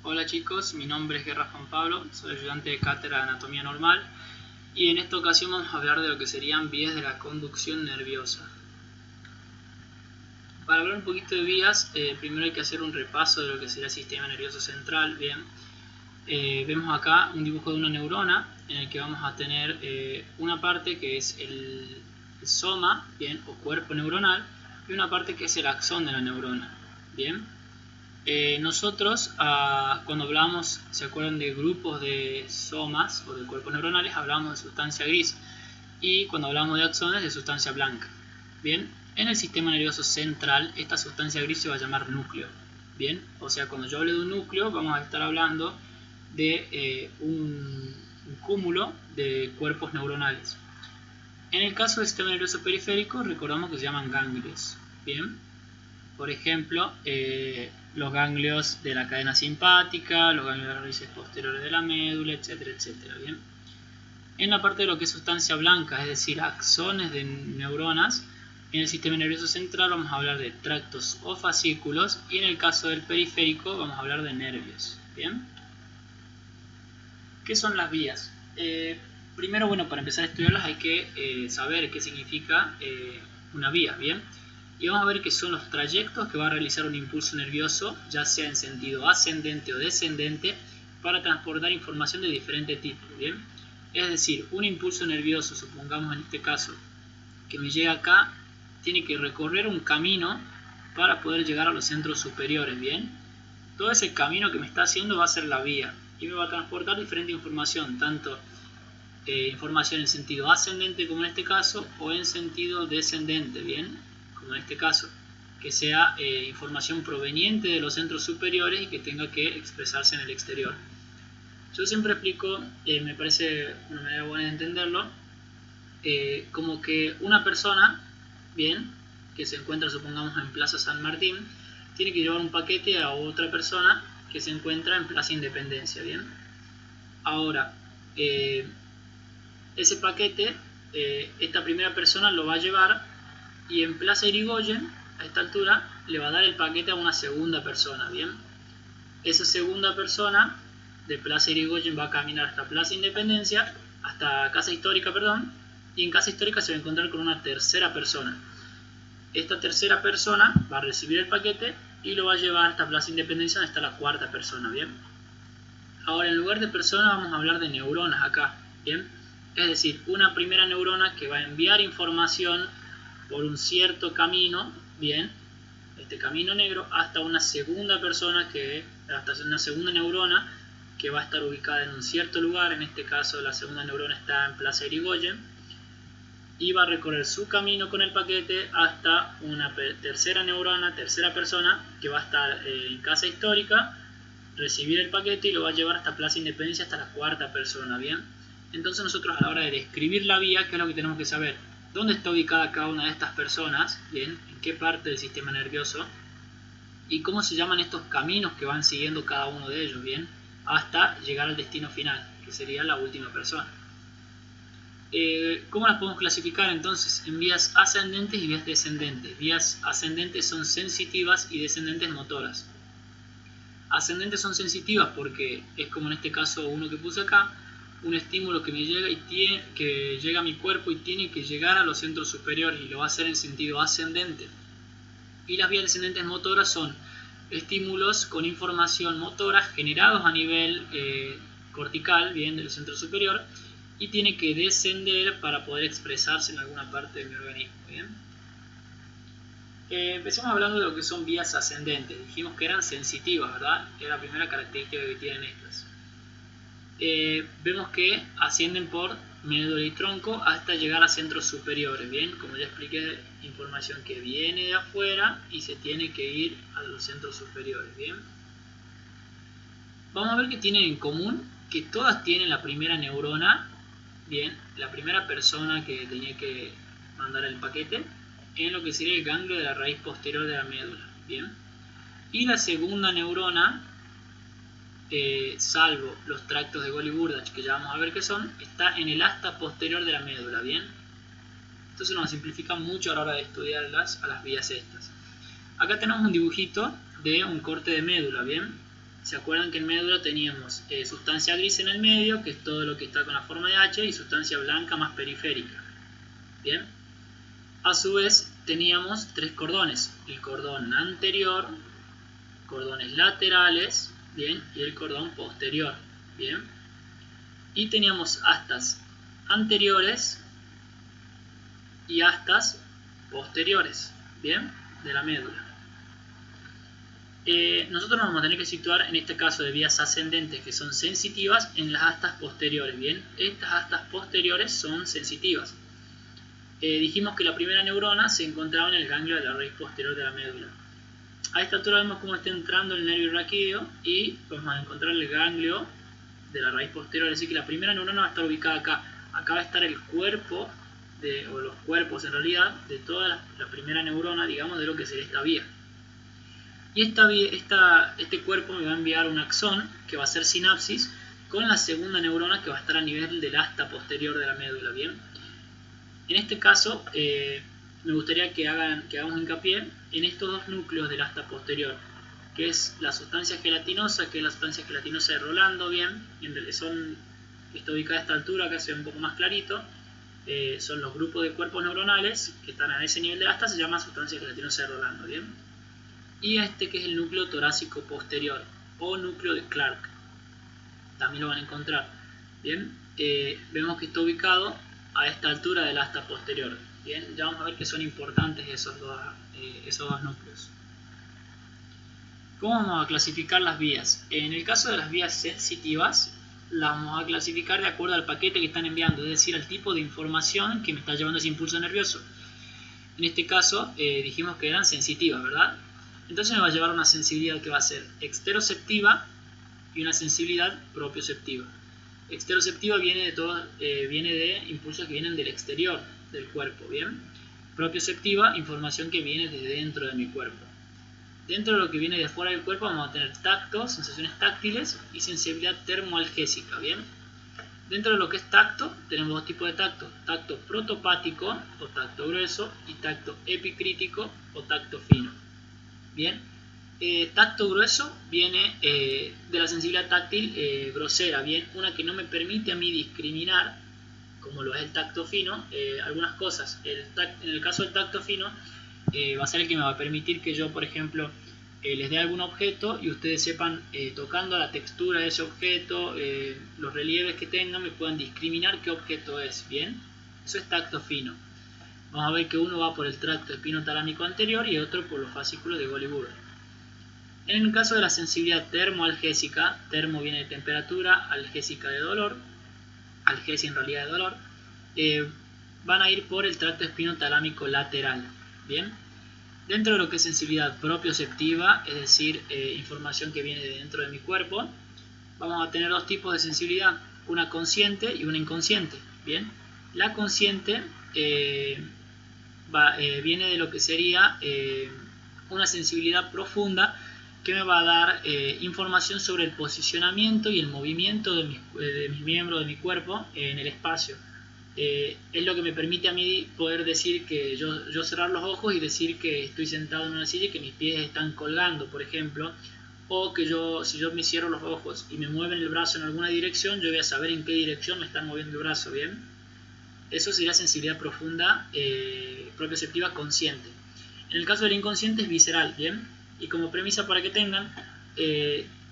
Hola chicos, mi nombre es Guerra Juan Pablo, soy ayudante de cátedra de Anatomía Normal y en esta ocasión vamos a hablar de lo que serían vías de la conducción nerviosa. Para hablar un poquito de vías, primero hay que hacer un repaso de lo que sería el sistema nervioso central. Bien, vemos acá un dibujo de una neurona en el que vamos a tener una parte que es el soma, bien, o cuerpo neuronal, y una parte que es el axón de la neurona. Bien. Nosotros cuando hablamos, ¿se acuerdan de grupos de somas o de cuerpos neuronales? Hablamos de sustancia gris y cuando hablamos de axones de sustancia blanca. Bien, en el sistema nervioso central esta sustancia gris se va a llamar núcleo. Bien, o sea, cuando yo hable de un núcleo vamos a estar hablando de un cúmulo de cuerpos neuronales. En el caso del sistema nervioso periférico recordamos que se llaman ganglios. Bien. Por ejemplo, los ganglios de la cadena simpática, los ganglios de las raíces posteriores de la médula, etcétera, etcétera. Bien. En la parte de lo que es sustancia blanca, es decir, axones de neuronas, en el sistema nervioso central vamos a hablar de tractos o fascículos y en el caso del periférico vamos a hablar de nervios. Bien. ¿Qué son las vías? Primero, bueno, para empezar a estudiarlas hay que saber qué significa una vía. Bien. Y vamos a ver que son los trayectos que va a realizar un impulso nervioso, ya sea en sentido ascendente o descendente, para transportar información de diferente tipo. ¿Bien? Es decir, un impulso nervioso, supongamos en este caso, que me llega acá, tiene que recorrer un camino para poder llegar a los centros superiores. ¿Bien? Todo ese camino que me está haciendo va a ser la vía y me va a transportar diferente información, tanto información en sentido ascendente como en este caso, o en sentido descendente. Bien, como en este caso, que sea información proveniente de los centros superiores y que tenga que expresarse en el exterior. Yo siempre explico, me parece una manera buena de entenderlo, como que una persona, bien, que se encuentra, supongamos, en Plaza San Martín, tiene que llevar un paquete a otra persona que se encuentra en Plaza Independencia. Bien, ahora, ese paquete, esta primera persona lo va a llevar y en Plaza Irigoyen, a esta altura, le va a dar el paquete a una segunda persona. Bien, esa segunda persona de Plaza Irigoyen va a caminar hasta Plaza Independencia, hasta Casa Histórica, perdón, y en Casa Histórica se va a encontrar con una tercera persona. Esta tercera persona va a recibir el paquete y lo va a llevar hasta Plaza Independencia, donde está la cuarta persona. Bien, ahora en lugar de personas vamos a hablar de neuronas acá. Bien, es decir, una primera neurona que va a enviar información por un cierto camino, bien, este camino negro, hasta una segunda persona hasta una segunda neurona que va a estar ubicada en un cierto lugar. En este caso la segunda neurona está en Plaza Irigoyen y va a recorrer su camino con el paquete hasta una tercera neurona, tercera persona que va a estar en Casa Histórica, recibir el paquete y lo va a llevar hasta Plaza Independencia, hasta la cuarta persona. Bien, entonces nosotros a la hora de describir la vía, ¿qué es lo que tenemos que saber? ¿Dónde está ubicada cada una de estas personas? Bien, ¿en qué parte del sistema nervioso? ¿Y cómo se llaman estos caminos que van siguiendo cada uno de ellos? Bien, hasta llegar al destino final, que sería la última persona. ¿Cómo las podemos clasificar entonces? En vías ascendentes y vías descendentes. Vías ascendentes son sensitivas y descendentes motoras. Ascendentes son sensitivas porque es como en este caso uno que puse acá, un estímulo que me llega que llega a mi cuerpo y tiene que llegar a los centros superiores y lo va a hacer en sentido ascendente. Y las vías descendentes motoras son estímulos con información motora generados a nivel cortical, bien, del centro superior, y tiene que descender para poder expresarse en alguna parte de mi organismo. Bien. Empecemos hablando de lo que son vías ascendentes. Dijimos que eran sensitivas, ¿verdad? Es la primera característica que tienen estas. Vemos que ascienden por médula y tronco hasta llegar a centros superiores. Bien, como ya expliqué, información que viene de afuera y se tiene que ir a los centros superiores. Bien, vamos a ver que tienen en común que todas tienen la primera neurona. Bien, la primera persona que tenía que mandar el paquete en lo que sería el ganglio de la raíz posterior de la médula. Bien, y la segunda neurona, salvo los tractos de Golgi-Burdach, que ya vamos a ver qué son, está en el asta posterior de la médula. Bien, entonces nos simplifica mucho a la hora de estudiarlas a las vías estas. Acá tenemos un dibujito de un corte de médula. Bien, ¿Se acuerdan que en médula teníamos sustancia gris en el medio, que es todo lo que está con la forma de H, y sustancia blanca más periférica? Bien. A su vez teníamos tres cordones, el cordón anterior, cordones laterales, bien, y el cordón posterior, bien. Y teníamos astas anteriores y astas posteriores, bien, de la médula. Nosotros nos vamos a tener que situar en este caso de vías ascendentes que son sensitivas en las astas posteriores, bien. Estas astas posteriores son sensitivas. Dijimos que la primera neurona se encontraba en el ganglio de la raíz posterior de la médula. A esta altura vemos cómo está entrando el nervio raquídeo y vamos a encontrar el ganglio de la raíz posterior, es decir que la primera neurona va a estar ubicada acá. Acá va a estar el cuerpo, o los cuerpos en realidad, de toda la primera neurona, digamos, de lo que sería esta vía. Y este cuerpo me va a enviar un axón, que va a ser sinapsis, con la segunda neurona que va a estar a nivel del asta posterior de la médula, ¿bien? En este caso, me gustaría que hagamos hincapié en estos dos núcleos del asta posterior, que es la sustancia gelatinosa, que es la sustancia gelatinosa de Rolando, bien, está ubicada a esta altura, acá se ve un poco más clarito, son los grupos de cuerpos neuronales que están a ese nivel del asta, se llama sustancia gelatinosa de Rolando, bien, y este que es el núcleo torácico posterior, o núcleo de Clark, también lo van a encontrar, bien, vemos que está ubicado a esta altura del asta posterior, bien, ya vamos a ver que son importantes esos dos núcleos. ¿Cómo vamos a clasificar las vías? En el caso de las vías sensitivas, las vamos a clasificar de acuerdo al paquete que están enviando, es decir, al tipo de información que me está llevando ese impulso nervioso. En este caso, dijimos que eran sensitivas, ¿verdad? Entonces me va a llevar una sensibilidad que va a ser exteroceptiva y una sensibilidad propioceptiva. Exteroceptiva viene de impulsos que vienen del exterior del cuerpo, ¿bien? Propioceptiva, información que viene de dentro de mi cuerpo. Dentro de lo que viene de fuera del cuerpo vamos a tener tacto, sensaciones táctiles y sensibilidad termoalgésica, ¿bien? Dentro de lo que es tacto tenemos dos tipos de tacto, tacto protopático o tacto grueso y tacto epicrítico o tacto fino, ¿bien? Tacto grueso viene de la sensibilidad táctil grosera, ¿bien? Una que no me permite a mí discriminar, como lo es el tacto fino, algunas cosas. En el caso del tacto fino, va a ser el que me va a permitir que yo, por ejemplo, les dé algún objeto y ustedes sepan, tocando la textura de ese objeto, los relieves que tengan, me puedan discriminar qué objeto es, ¿bien? Eso es tacto fino. Vamos a ver que uno va por el tracto espinotalámico anterior y otro por los fascículos de Golgi-Burden. En el caso de la sensibilidad termoalgésica, termo viene de temperatura, algésica de dolor, algesia en realidad de dolor, van a ir por el tracto espinotalámico lateral, ¿bien? Dentro de lo que es sensibilidad propioceptiva, es decir, información que viene de dentro de mi cuerpo, vamos a tener dos tipos de sensibilidad, una consciente y una inconsciente, ¿bien? La consciente viene de lo que sería una sensibilidad profunda que me va a dar información sobre el posicionamiento y el movimiento de mis miembros de mi cuerpo en el espacio. Es lo que me permite a mí poder decir que yo cerrar los ojos y decir que estoy sentado en una silla y que mis pies están colgando, por ejemplo, o que si yo me cierro los ojos y me mueven el brazo en alguna dirección, yo voy a saber en qué dirección me están moviendo el brazo, ¿bien? Eso sería sensibilidad profunda propioceptiva consciente. En el caso del inconsciente es visceral, ¿bien? Y como premisa para que tengan,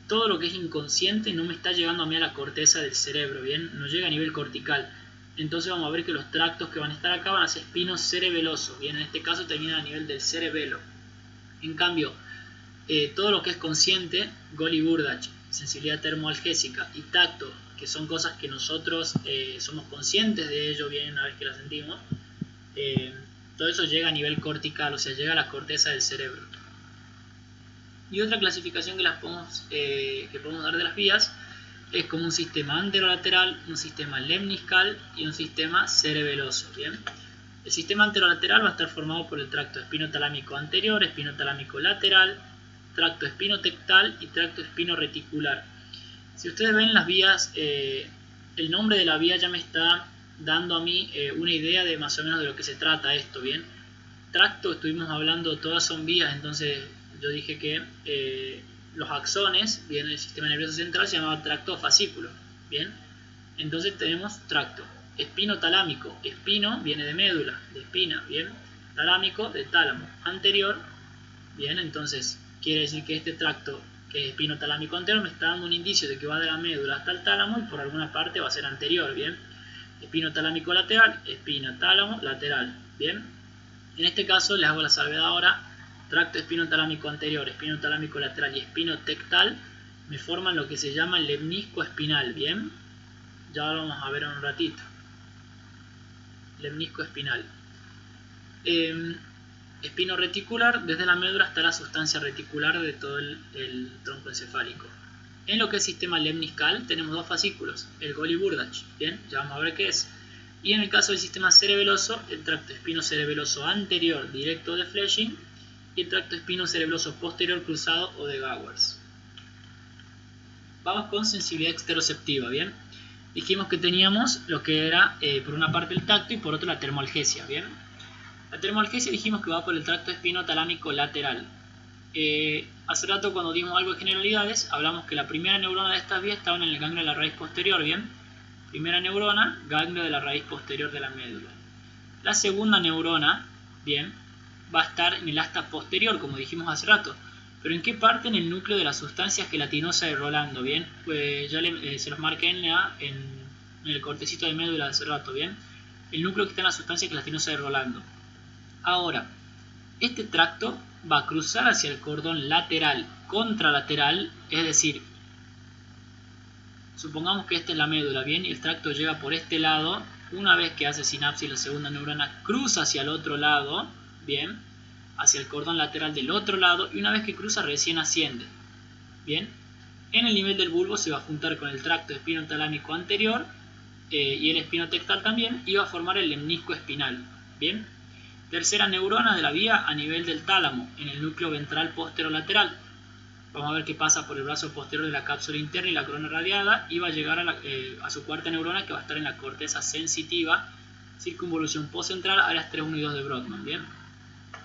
todo lo que es inconsciente no me está llegando a mí a la corteza del cerebro, ¿bien? No llega a nivel cortical. Entonces vamos a ver que los tractos que van a estar acá van a ser espinos cerebelosos, ¿bien? En este caso terminan a nivel del cerebelo. En cambio, todo lo que es consciente, Golgi-Burdach, sensibilidad termoalgésica y tacto, que son cosas que nosotros somos conscientes de ello bien una vez que las sentimos, todo eso llega a nivel cortical, o sea, llega a la corteza del cerebro. Y otra clasificación que podemos dar de las vías es como un sistema anterolateral, un sistema lemniscal y un sistema cerebeloso, ¿bien? El sistema anterolateral va a estar formado por el tracto espinotalámico anterior, espinotalámico lateral, tracto espinotectal y tracto espinoreticular. Si ustedes ven las vías, el nombre de la vía ya me está dando a mí una idea de más o menos de lo que se trata esto, ¿bien? Tracto, estuvimos hablando, todas son vías, entonces yo dije que los axones, bien, el sistema nervioso central se llamaba tracto fascículo, bien. Entonces tenemos tracto espinotalámico, espino viene de médula, de espina, bien, talámico de tálamo, anterior, bien, entonces quiere decir que este tracto que es espinotalámico anterior me está dando un indicio de que va de la médula hasta el tálamo y por alguna parte va a ser anterior, bien. Espinotalámico lateral, espina, tálamo, lateral, bien. En este caso les hago la salvedad ahora, tracto espinotalámico anterior, espinotalámico lateral y espinotectal me forman lo que se llama lemnisco espinal, bien. Ya lo vamos a ver en un ratito. Lemnisco espinal. Espino reticular, desde la médula hasta la sustancia reticular de todo el tronco encefálico. En lo que es sistema lemniscal tenemos dos fascículos, el Golgi-Burdach, bien, ya vamos a ver qué es. Y en el caso del sistema cerebeloso, el tracto espinocerebeloso anterior directo de Flesching y el tracto espinocerebeloso posterior cruzado o de Gowers. Vamos con sensibilidad exteroceptiva, bien. Dijimos que teníamos lo que era por una parte el tacto y por otra la termoalgesia, bien. La termoalgesia dijimos que va por el tracto espinotalámico lateral. Hace rato cuando dimos algo de generalidades hablamos que la primera neurona de estas vías estaba en el ganglio de la raíz posterior, bien. Primera neurona, ganglio de la raíz posterior de la médula. La segunda neurona, bien, va a estar en el asta posterior, como dijimos hace rato. ¿Pero en qué parte? En el núcleo de la sustancia gelatinosa de Rolando, bien. Pues ya se los marqué en el cortecito de médula de hace rato, bien. El núcleo que está en la sustancia gelatinosa de Rolando. Ahora, este tracto va a cruzar hacia el cordón lateral, contralateral, es decir, supongamos que esta es la médula, bien, y el tracto llega por este lado. Una vez que hace sinapsis la segunda neurona cruza hacia el otro lado, bien, hacia el cordón lateral del otro lado, y una vez que cruza recién asciende, bien. En el nivel del bulbo se va a juntar con el tracto espinotalámico anterior y el espinotectal también, y va a formar el lemnisco espinal, bien. Tercera neurona de la vía a nivel del tálamo, en el núcleo ventral posterolateral. Vamos a ver qué pasa por el brazo posterior de la cápsula interna y la corona radiada, y va a llegar a su cuarta neurona, que va a estar en la corteza sensitiva, circunvolución postcentral, áreas 3, 1 y 2 de Brodmann, bien.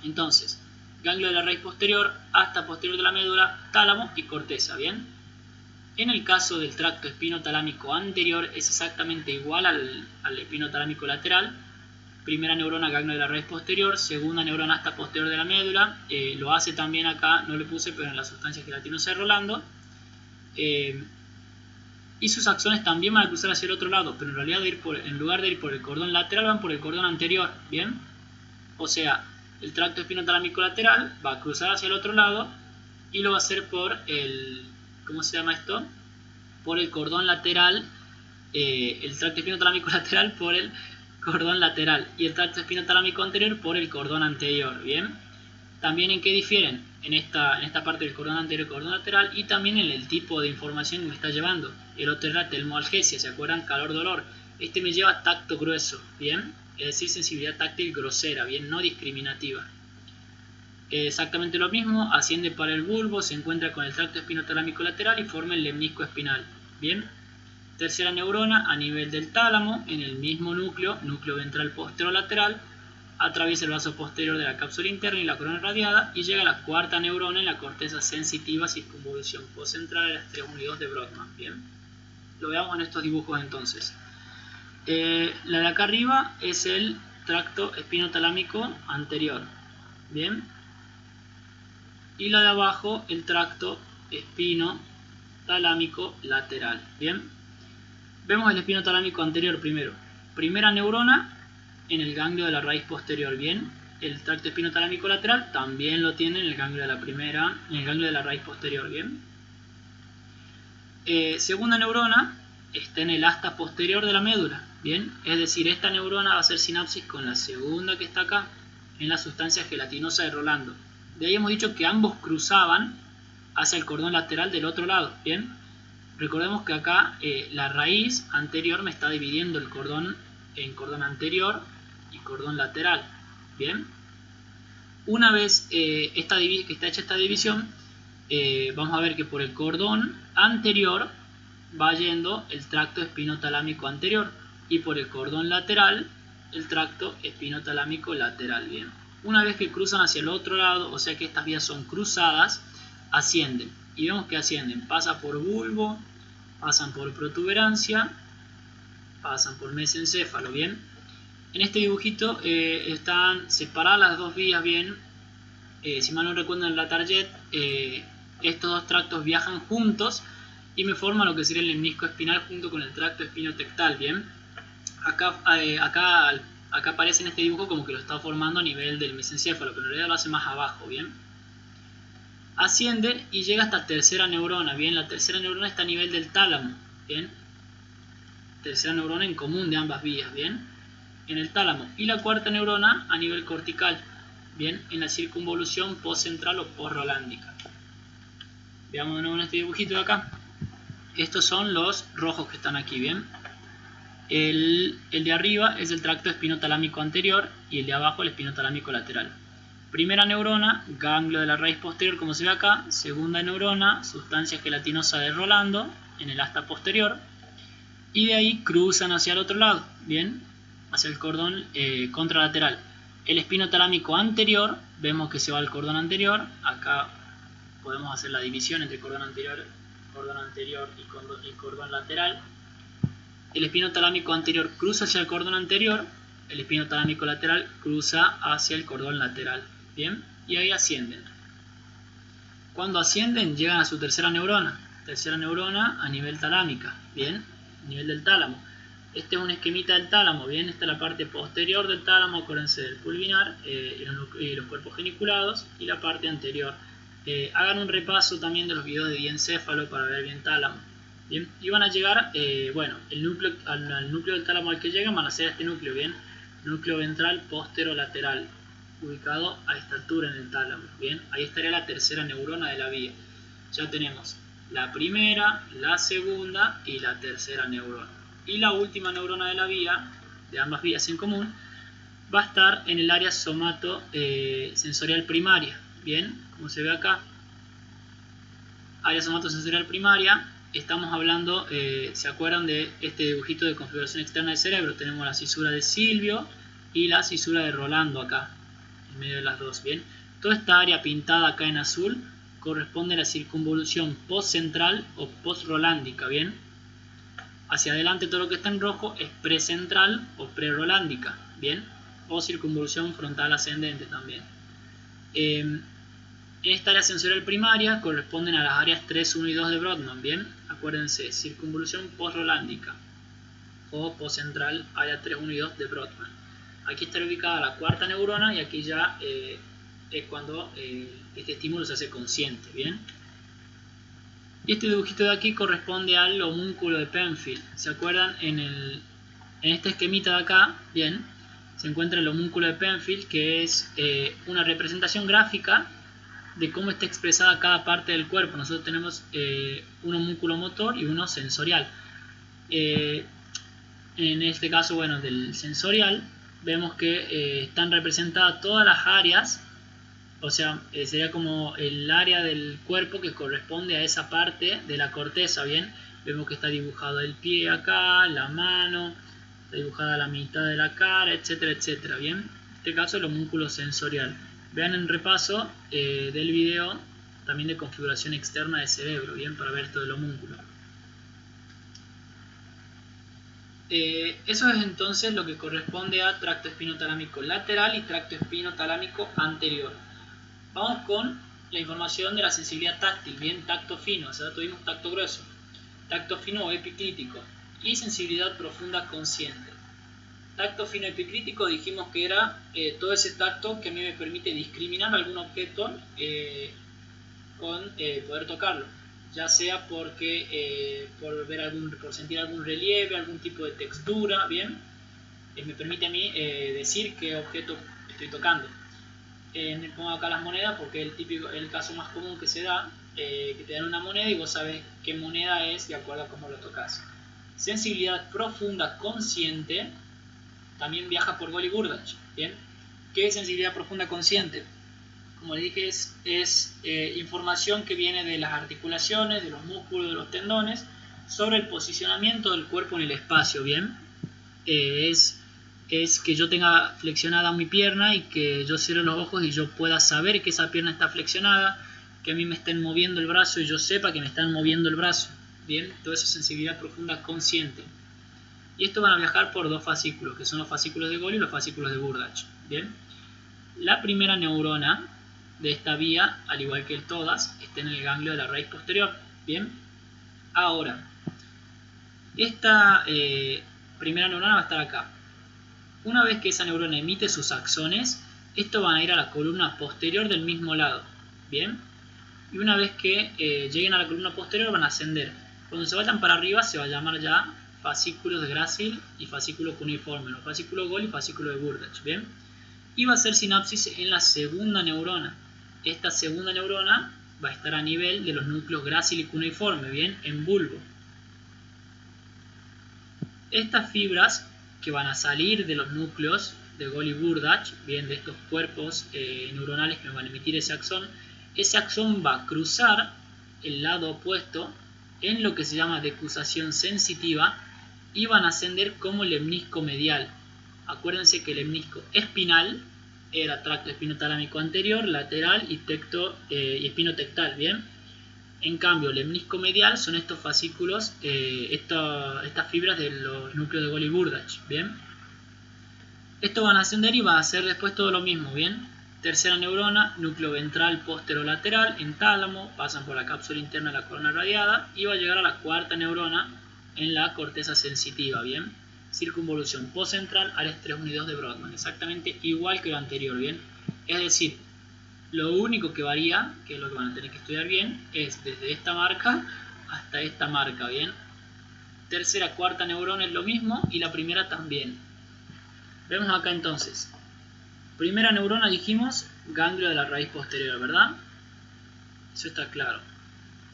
Entonces, ganglio de la raíz posterior, asta posterior de la médula, tálamo y corteza, bien. En el caso del tracto espinotalámico anterior es exactamente igual al espinotalámico lateral. Primera neurona, ganglio de la raíz posterior, segunda neurona, asta posterior de la médula, lo hace también acá, no lo puse, pero en la sustancia gelatinosa de Rolando. Y sus axones también van a cruzar hacia el otro lado, pero en realidad en lugar de ir por el cordón lateral, van por el cordón anterior, ¿bien? O sea, el tracto espinotalámico lateral va a cruzar hacia el otro lado y lo va a hacer por el, ¿cómo se llama esto? Por el cordón lateral, el tracto espinotalámico lateral por el cordón lateral y el tracto espinotalámico anterior por el cordón anterior, ¿bien? También en qué difieren en esta parte del cordón anterior y cordón lateral, y también en el tipo de información que me está llevando. El otro era telmoalgesia, ¿se acuerdan? Calor-dolor. Este me lleva tacto grueso, ¿bien? Es decir, sensibilidad táctil grosera, bien, no discriminativa. Exactamente lo mismo, asciende para el bulbo, se encuentra con el tracto espinotalámico lateral y forma el lemnisco espinal, ¿bien? Tercera neurona a nivel del tálamo, en el mismo núcleo, núcleo ventral posterolateral, atraviesa el vaso posterior de la cápsula interna y la corona radiada y llega a la cuarta neurona en la corteza sensitiva, circunvolución postcentral de las 3, 1 y 2 de Brodmann, ¿bien? Lo veamos en estos dibujos entonces. La de acá arriba es el tracto espinotalámico anterior, ¿bien? Y la de abajo el tracto espinotalámico lateral, ¿bien? Vemos el espinotalámico anterior primero. Primera neurona en el ganglio de la raíz posterior, bien. El tracto espinotalámico lateral también lo tiene en el ganglio de la raíz posterior, bien. Segunda neurona está en el asta posterior de la médula, bien. Es decir, esta neurona va a hacer sinapsis con la segunda que está acá, en la sustancia gelatinosa de Rolando. De ahí hemos dicho que ambos cruzaban hacia el cordón lateral del otro lado, bien. Recordemos que acá la raíz anterior me está dividiendo el cordón en cordón anterior y cordón lateral, ¿bien? Una vez que está hecha esta división, vamos a ver que por el cordón anterior va yendo el tracto espinotalámico anterior y por el cordón lateral el tracto espinotalámico lateral, ¿bien? Una vez que cruzan hacia el otro lado, o sea que estas vías son cruzadas, ascienden. y vemos que ascienden, pasa por bulbo, pasan por protuberancia, pasan por mesencéfalo, bien. En este dibujito están separadas las dos vías, bien. Si mal no recuerdo en la target, estos dos tractos viajan juntos y me forman lo que sería el lemnisco espinal junto con el tracto espinotectal, bien. Acá aparece en este dibujo como que lo está formando a nivel del mesencéfalo, pero en realidad lo hace más abajo, bien. Asciende y llega hasta tercera neurona, bien. La tercera neurona está a nivel del tálamo, bien. Tercera neurona en común de ambas vías, bien. En el tálamo. Y la cuarta neurona a nivel cortical, bien, en la circunvolución postcentral o postrolándica. Veamos de nuevo en este dibujito de acá. Estos son los rojos que están aquí, bien. El de arriba es el tracto espinotalámico anterior y el de abajo el espinotalámico lateral. Primera neurona, ganglio de la raíz posterior, como se ve acá. Segunda neurona, sustancia gelatinosa de Rolando en el asta posterior. Y de ahí cruzan hacia el otro lado, bien, hacia el cordón contralateral. El espinotalámico anterior, vemos que se va al cordón anterior. Acá podemos hacer la división entre cordón anterior y cordón lateral. El espinotalámico anterior cruza hacia el cordón anterior, el espinotalámico lateral cruza hacia el cordón lateral, bien, y ahí ascienden. Cuando ascienden llegan a su tercera neurona a nivel talámica, bien, a nivel del tálamo. Este es un esquemita del tálamo, bien, esta es la parte posterior del tálamo, acuérdense del pulvinar y los cuerpos geniculados, y la parte anterior. Hagan un repaso también de los videos de diencéfalo para ver bien tálamo. Bien, y van a llegar, al núcleo del tálamo al que llegan van a ser este núcleo, bien, núcleo ventral posterolateral, ubicado a esta altura en el tálamo, bien, ahí estaría la tercera neurona de la vía. Ya tenemos la primera, la segunda y la tercera neurona. Y la última neurona de la vía, de ambas vías en común, va a estar en el área somatosensorial primaria, bien, como se ve acá, área somatosensorial primaria. Estamos hablando, ¿se acuerdan de este dibujito de configuración externa del cerebro? Tenemos la cisura de Silvio y la cisura de Rolando acá, en medio de las dos, ¿bien? Toda esta área pintada acá en azul corresponde a la circunvolución postcentral o postrolándica, ¿bien? Hacia adelante todo lo que está en rojo es precentral o prerolándica, ¿bien? O circunvolución frontal ascendente también. En esta área sensorial primaria corresponden a las áreas 3, 1 y 2 de Brodmann, ¿bien? Acuérdense, circunvolución postrolándica o postcentral, área 3, 1 y 2 de Brodmann. Aquí está ubicada la cuarta neurona y aquí ya es cuando este estímulo se hace consciente, ¿bien? Y este dibujito de aquí corresponde al homúnculo de Penfield. ¿Se acuerdan? En este esquemita de acá, ¿bien? Se encuentra el homúnculo de Penfield, que es una representación gráfica de cómo está expresada cada parte del cuerpo. Nosotros tenemos un homúnculo motor y uno sensorial. En este caso, bueno, del sensorial, vemos que están representadas todas las áreas, o sea, sería como el área del cuerpo que corresponde a esa parte de la corteza, ¿bien? Vemos que está dibujado el pie acá, la mano, está dibujada la mitad de la cara, etcétera, etcétera, ¿bien? En este caso el homúnculo sensorial. Vean en repaso del video también de configuración externa del cerebro, bien, para ver todo el homúnculo. Eso es entonces lo que corresponde a tracto espinotalámico lateral y tracto espinotalámico anterior. Vamos con la información de la sensibilidad táctil, bien, tacto fino, o sea, tuvimos tacto grueso, tacto fino o epicrítico y sensibilidad profunda consciente. Tacto fino epicrítico dijimos que era todo ese tacto que a mí me permite discriminar algún objeto con poder tocarlo, ya sea porque por sentir algún relieve, algún tipo de textura, bien, me permite a mí decir qué objeto estoy tocando. Me pongo acá las monedas porque es el caso más común que se da, que te dan una moneda y vos sabes qué moneda es de acuerdo a cómo lo tocas. Sensibilidad profunda consciente también viaja por Golgi-Burdach, ¿bien? ¿Qué es sensibilidad profunda consciente? Como les dije, es información que viene de las articulaciones, de los músculos, de los tendones, sobre el posicionamiento del cuerpo en el espacio, ¿bien? Es que yo tenga flexionada mi pierna y que yo cierre los ojos y yo pueda saber que esa pierna está flexionada, que a mí me estén moviendo el brazo y yo sepa que me están moviendo el brazo. Bien, todo eso es sensibilidad profunda consciente. Y esto van a viajar por dos fascículos, que son los fascículos de Golgi y los fascículos de Burdach. Bien, la primera neurona de esta vía, al igual que todas, está en el ganglio de la raíz posterior. Bien, ahora, esta primera neurona va a estar acá. Una vez que esa neurona emite sus axones, estos van a ir a la columna posterior del mismo lado. Bien, y una vez que lleguen a la columna posterior van a ascender. Cuando se vayan para arriba se va a llamar ya fascículos de Gracil y fascículo cuneiforme, los fascículos Golgi y fascículo de Burdach. Bien, y va a hacer sinapsis en la segunda neurona. Esta segunda neurona va a estar a nivel de los núcleos Gracil y cuneiforme, bien, en bulbo. Estas fibras que van a salir de los núcleos de Golgi y Burdach, bien, de estos cuerpos neuronales que van a emitir ese axón va a cruzar el lado opuesto en lo que se llama decusación sensitiva y van a ascender como lemnisco medial. Acuérdense que el lemnisco espinal era tracto espinotalámico anterior, lateral y espinotectal, ¿bien? En cambio, lemnisco medial son estos fascículos, estas fibras de los núcleos de Golgi y Burdach, ¿bien? Estos van a ascender y va a hacer después todo lo mismo, ¿bien? Tercera neurona, núcleo ventral posterolateral, en tálamo, pasan por la cápsula interna de la corona radiada y va a llegar a la cuarta neurona en la corteza sensitiva, ¿bien? Circunvolución postcentral, áreas 3, 1 y 2 de Brodmann, exactamente igual que lo anterior, ¿bien? Es decir, lo único que varía, que es lo que van a tener que estudiar bien, es desde esta marca hasta esta marca, ¿bien? Tercera, cuarta neurona es lo mismo y la primera también. Vemos acá entonces. Primera neurona dijimos, ganglio de la raíz posterior, ¿verdad? Eso está claro.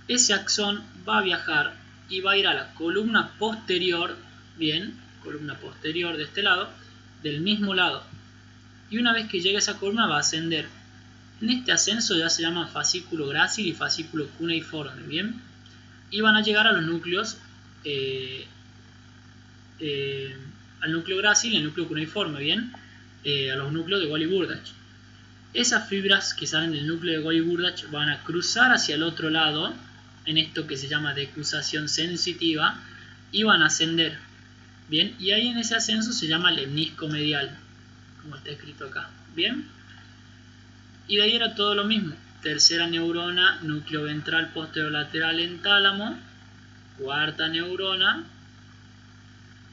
Ese axón va a viajar y va a ir a la columna posterior, bien, columna posterior de este lado, del mismo lado. Y una vez que llegue a esa columna va a ascender. En este ascenso ya se llama fascículo grácil y fascículo cuneiforme, bien. Y van a llegar a los núcleos, al núcleo grácil y al núcleo cuneiforme, bien. A los núcleos de Golgi y Burdach. Esas fibras que salen del núcleo de Golgi y Burdach van a cruzar hacia el otro lado en esto que se llama decusación sensitiva y van a ascender, bien, y ahí en ese ascenso se llama lemnisco medial, como está escrito acá, bien, y de ahí era todo lo mismo. Tercera neurona, núcleo ventral posterolateral en tálamo, cuarta neurona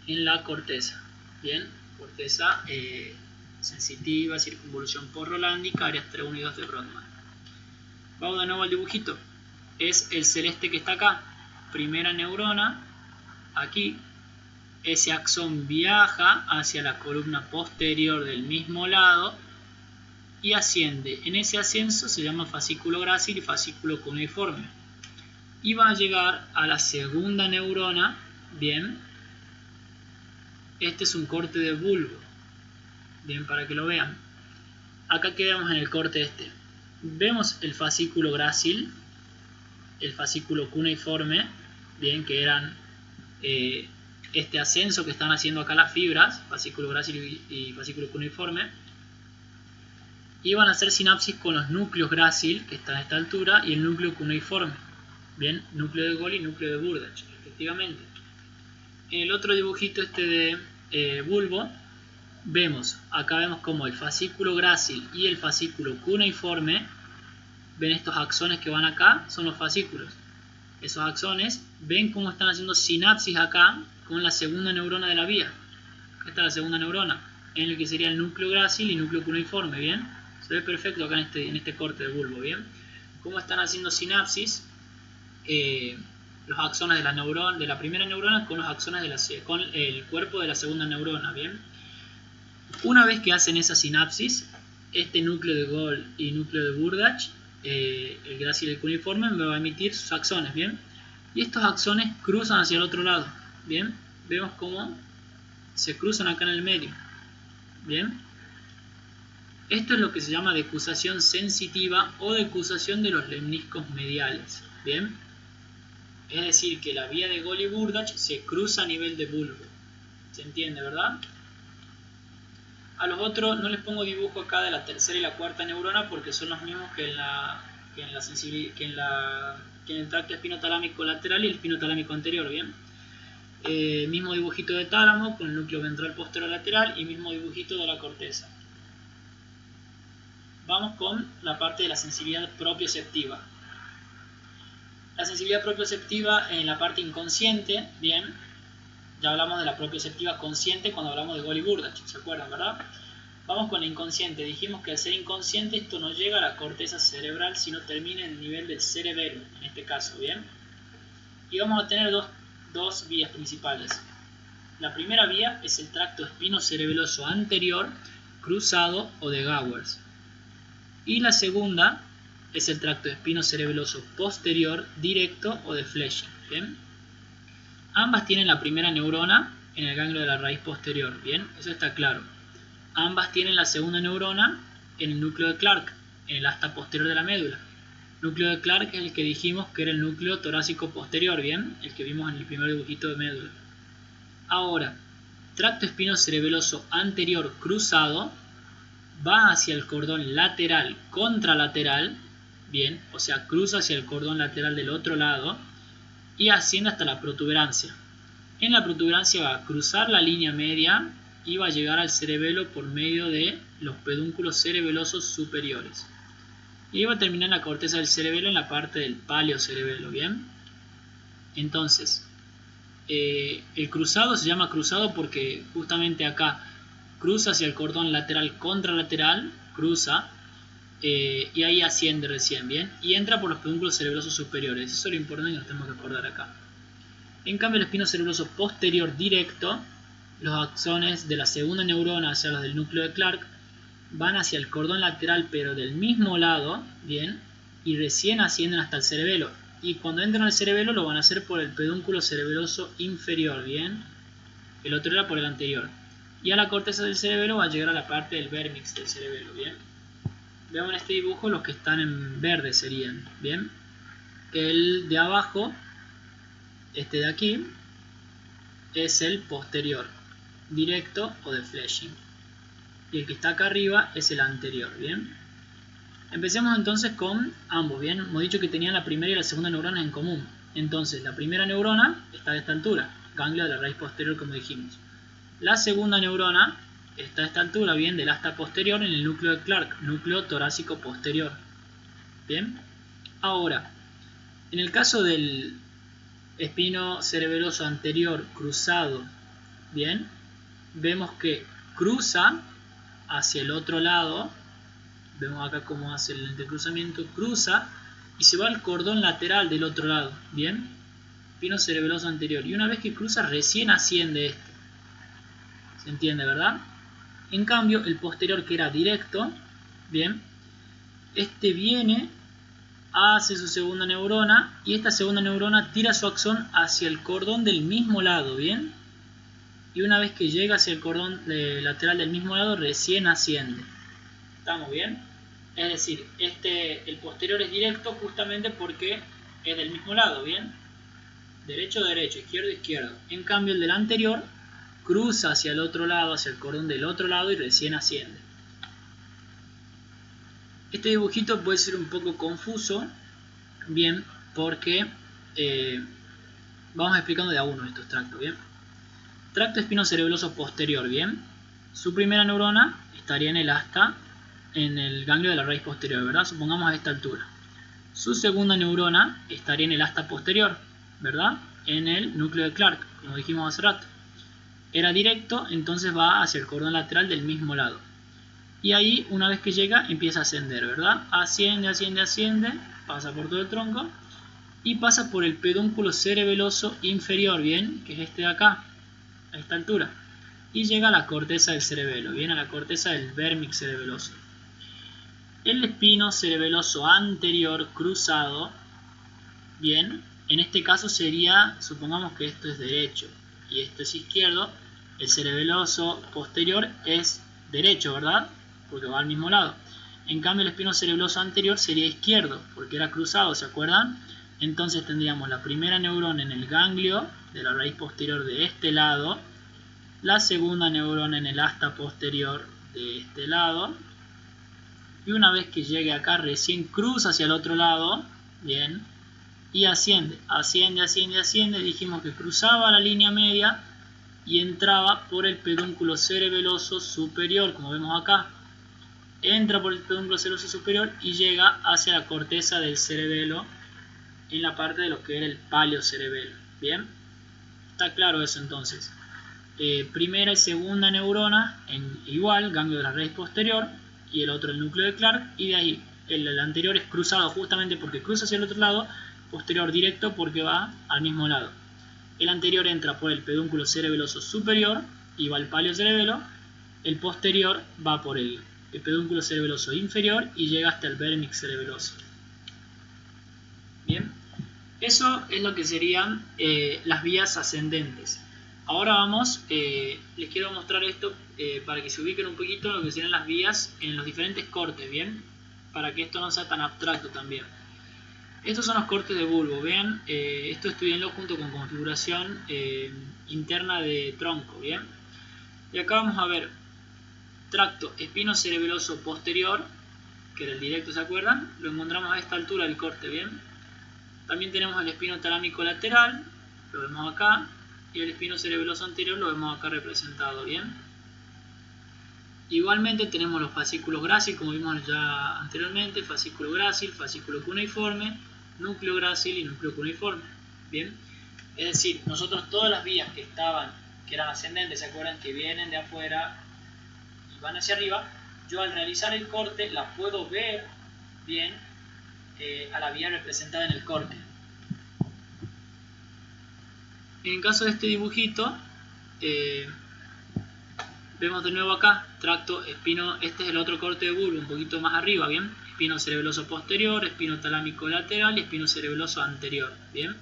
en la corteza, bien, corteza sensitiva, circunvolución porrolándica, áreas 3, 1 y 2 de Brodmann. Vamos de nuevo al dibujito. Es el celeste que está acá. Primera neurona, aquí. Ese axón viaja hacia la columna posterior del mismo lado y asciende. En ese ascenso se llama fascículo grácil y fascículo cuneiforme. Y va a llegar a la segunda neurona, bien. Este es un corte de bulbo. Bien, para que lo vean. Acá quedamos en el corte este. Vemos el fascículo grácil, el fascículo cuneiforme, bien, que eran este ascenso que están haciendo acá las fibras, fascículo grácil y fascículo cuneiforme. Y van a hacer sinapsis con los núcleos grácil, que están a esta altura, y el núcleo cuneiforme. Bien, núcleo de Golgi y núcleo de Burdach, efectivamente. En el otro dibujito este de bulbo, acá vemos como el fascículo grácil y el fascículo cuneiforme, ven estos axones que van acá, son los fascículos. Esos axones, ven cómo están haciendo sinapsis acá con la segunda neurona de la vía. Acá está la segunda neurona, en el que sería el núcleo grácil y núcleo cuneiforme, ¿bien? Se ve perfecto acá en este corte de bulbo, ¿bien? Cómo están haciendo sinapsis los axones de la primera neurona con los axones con el cuerpo de la segunda neurona, ¿bien? Una vez que hacen esa sinapsis, este núcleo de Golgi y núcleo de Burdach, el grácil y el cuneiforme, me va a emitir sus axones, ¿bien? Y estos axones cruzan hacia el otro lado, ¿bien? Vemos cómo se cruzan acá en el medio, ¿bien? Esto es lo que se llama decusación sensitiva o decusación de los lemniscos mediales, ¿bien? Es decir, que la vía de Golgi y Burdach se cruza a nivel de bulbo. ¿Se entiende, verdad? A los otros no les pongo dibujo acá de la tercera y la cuarta neurona porque son los mismos que en la que en el tracto espinotalámico lateral y el espinotalámico anterior, ¿bien? Mismo dibujito de tálamo con el núcleo ventral posterior lateral y mismo dibujito de la corteza. Vamos con la parte de la sensibilidad propioceptiva. La sensibilidad propioceptiva en la parte inconsciente, bien, ya hablamos de la propioceptiva consciente cuando hablamos de Golgi-Burdach, ¿se acuerdan, verdad? Vamos con la inconsciente. Dijimos que al ser inconsciente esto no llega a la corteza cerebral, sino termina en el nivel del cerebelo, en este caso, ¿bien? Y vamos a tener dos vías principales. La primera vía es el tracto espinocerebeloso anterior, cruzado o de Gowers. Y la segunda es el tracto espinocerebeloso posterior, directo o de Flesching, ¿bien? Ambas tienen la primera neurona en el ganglio de la raíz posterior, ¿bien? Eso está claro. Ambas tienen la segunda neurona en el núcleo de Clark, en el asta posterior de la médula. El núcleo de Clark es el que dijimos que era el núcleo torácico posterior, ¿bien? El que vimos en el primer dibujito de médula. Ahora, tracto espinocerebeloso anterior cruzado va hacia el cordón lateral contralateral, ¿bien? O sea, cruza hacia el cordón lateral del otro lado y asciende hasta la protuberancia. En la protuberancia va a cruzar la línea media y va a llegar al cerebelo por medio de los pedúnculos cerebelosos superiores. Y va a terminar en la corteza del cerebelo en la parte del paleocerebelo, ¿bien? Entonces, el cruzado se llama cruzado porque justamente acá cruza hacia el cordón lateral contralateral, cruza, y ahí asciende recién, ¿bien? Y entra por los pedúnculos cerebrosos superiores. Eso es lo importante que nos tenemos que acordar acá. En cambio, el espino cerebroso posterior directo, los axones de la segunda neurona hacia los del núcleo de Clark, van hacia el cordón lateral pero del mismo lado, ¿bien? Y recién ascienden hasta el cerebelo. Y cuando entran al cerebelo lo van a hacer por el pedúnculo cerebroso inferior, ¿bien? El otro era por el anterior. Y a la corteza del cerebelo va a llegar a la parte del vérmix del cerebelo, ¿bien? Veamos en este dibujo los que están en verde serían, ¿bien? El de abajo, este de aquí, es el posterior, directo o de Flesching. Y el que está acá arriba es el anterior, ¿bien? Empecemos entonces con ambos, ¿bien? Hemos dicho que tenían la primera y la segunda neurona en común. Entonces, la primera neurona está a esta altura, ganglio de la raíz posterior, como dijimos. La segunda neurona está a esta altura, bien, del asta posterior en el núcleo de Clark, núcleo torácico posterior. Bien. Ahora, en el caso del espino cerebeloso anterior cruzado, bien, vemos que cruza hacia el otro lado. Vemos acá cómo hace el entrecruzamiento, cruza y se va al cordón lateral del otro lado, bien, espino cerebeloso anterior. Y una vez que cruza recién asciende este. ¿Se entiende, verdad? En cambio, el posterior, que era directo, bien, este viene, hace su segunda neurona y esta segunda neurona tira su axón hacia el cordón del mismo lado, bien. Y una vez que llega hacia el cordón lateral del mismo lado, recién asciende. ¿Estamos bien? Es decir, el posterior es directo justamente porque es del mismo lado, ¿bien? Derecho, derecho, izquierdo, izquierdo. En cambio, el del anterior cruza hacia el otro lado, hacia el cordón del otro lado y recién asciende. Este dibujito puede ser un poco confuso, bien, porque vamos explicando de a uno estos tractos, ¿bien? Tracto espinocerebeloso posterior, ¿bien? Su primera neurona estaría en el asta, en el ganglio de la raíz posterior, ¿verdad? Supongamos a esta altura. Su segunda neurona estaría en el asta posterior, ¿verdad? En el núcleo de Clark, como dijimos hace rato. Era directo, entonces va hacia el cordón lateral del mismo lado. Y ahí, una vez que llega, empieza a ascender, ¿verdad? Asciende, asciende, asciende, pasa por todo el tronco y pasa por el pedúnculo cerebeloso inferior, ¿bien? Que es este de acá, a esta altura. Y llega a la corteza del cerebelo, ¿bien? A la corteza del vérmix cerebeloso. El espino cerebeloso anterior cruzado, bien, en este caso sería, supongamos que esto es derecho y esto es izquierdo, el cerebeloso posterior es derecho, ¿verdad? Porque va al mismo lado. En cambio el espino cerebeloso anterior sería izquierdo, porque era cruzado, ¿se acuerdan? Entonces tendríamos la primera neurona en el ganglio de la raíz posterior de este lado, la segunda neurona en el asta posterior de este lado, y una vez que llegue acá recién cruza hacia el otro lado, bien, y asciende, asciende, asciende, asciende. Dijimos que cruzaba la línea media y entraba por el pedúnculo cerebeloso superior, como vemos acá. Entra por el pedúnculo cerebeloso superior y llega hacia la corteza del cerebelo en la parte de lo que era el paleocerebelo. Bien, está claro eso entonces. Primera y segunda neurona en igual, ganglio de la raíz posterior, y el otro el núcleo de Clark, y de ahí el anterior es cruzado justamente porque cruza hacia el otro lado, posterior directo porque va al mismo lado. El anterior entra por el pedúnculo cerebeloso superior y va al paleocerebelo, el posterior va por el pedúnculo cerebeloso inferior y llega hasta el vérnix cerebeloso. Bien, eso es lo que serían las vías ascendentes. Ahora vamos, les quiero mostrar esto para que se ubiquen un poquito lo que serían las vías en los diferentes cortes, ¿bien? Para que esto no sea tan abstracto también. Estos son los cortes de bulbo, vean, esto estudienlo junto con configuración interna de tronco, ¿bien? Y acá vamos a ver tracto espinocerebeloso posterior, que era el directo, ¿se acuerdan? Lo encontramos a esta altura del corte, ¿bien? También tenemos el espino talámico lateral, lo vemos acá, y el espino cerebeloso anterior lo vemos acá representado, ¿bien? Igualmente tenemos los fascículos grácil, como vimos ya anteriormente, fascículo grácil, fascículo cuneiforme, núcleo grácil y núcleo cuneiforme, ¿bien? Es decir, nosotros todas las vías que eran ascendentes, ¿se acuerdan? Que vienen de afuera y van hacia arriba, yo al realizar el corte la puedo ver bien a la vía representada en el corte. En el caso de este dibujito, vemos de nuevo acá, tracto espino, este es el otro corte de bulbo, un poquito más arriba, ¿bien? Espino cerebeloso posterior, espino talámico lateral y espino cerebeloso anterior, ¿bien?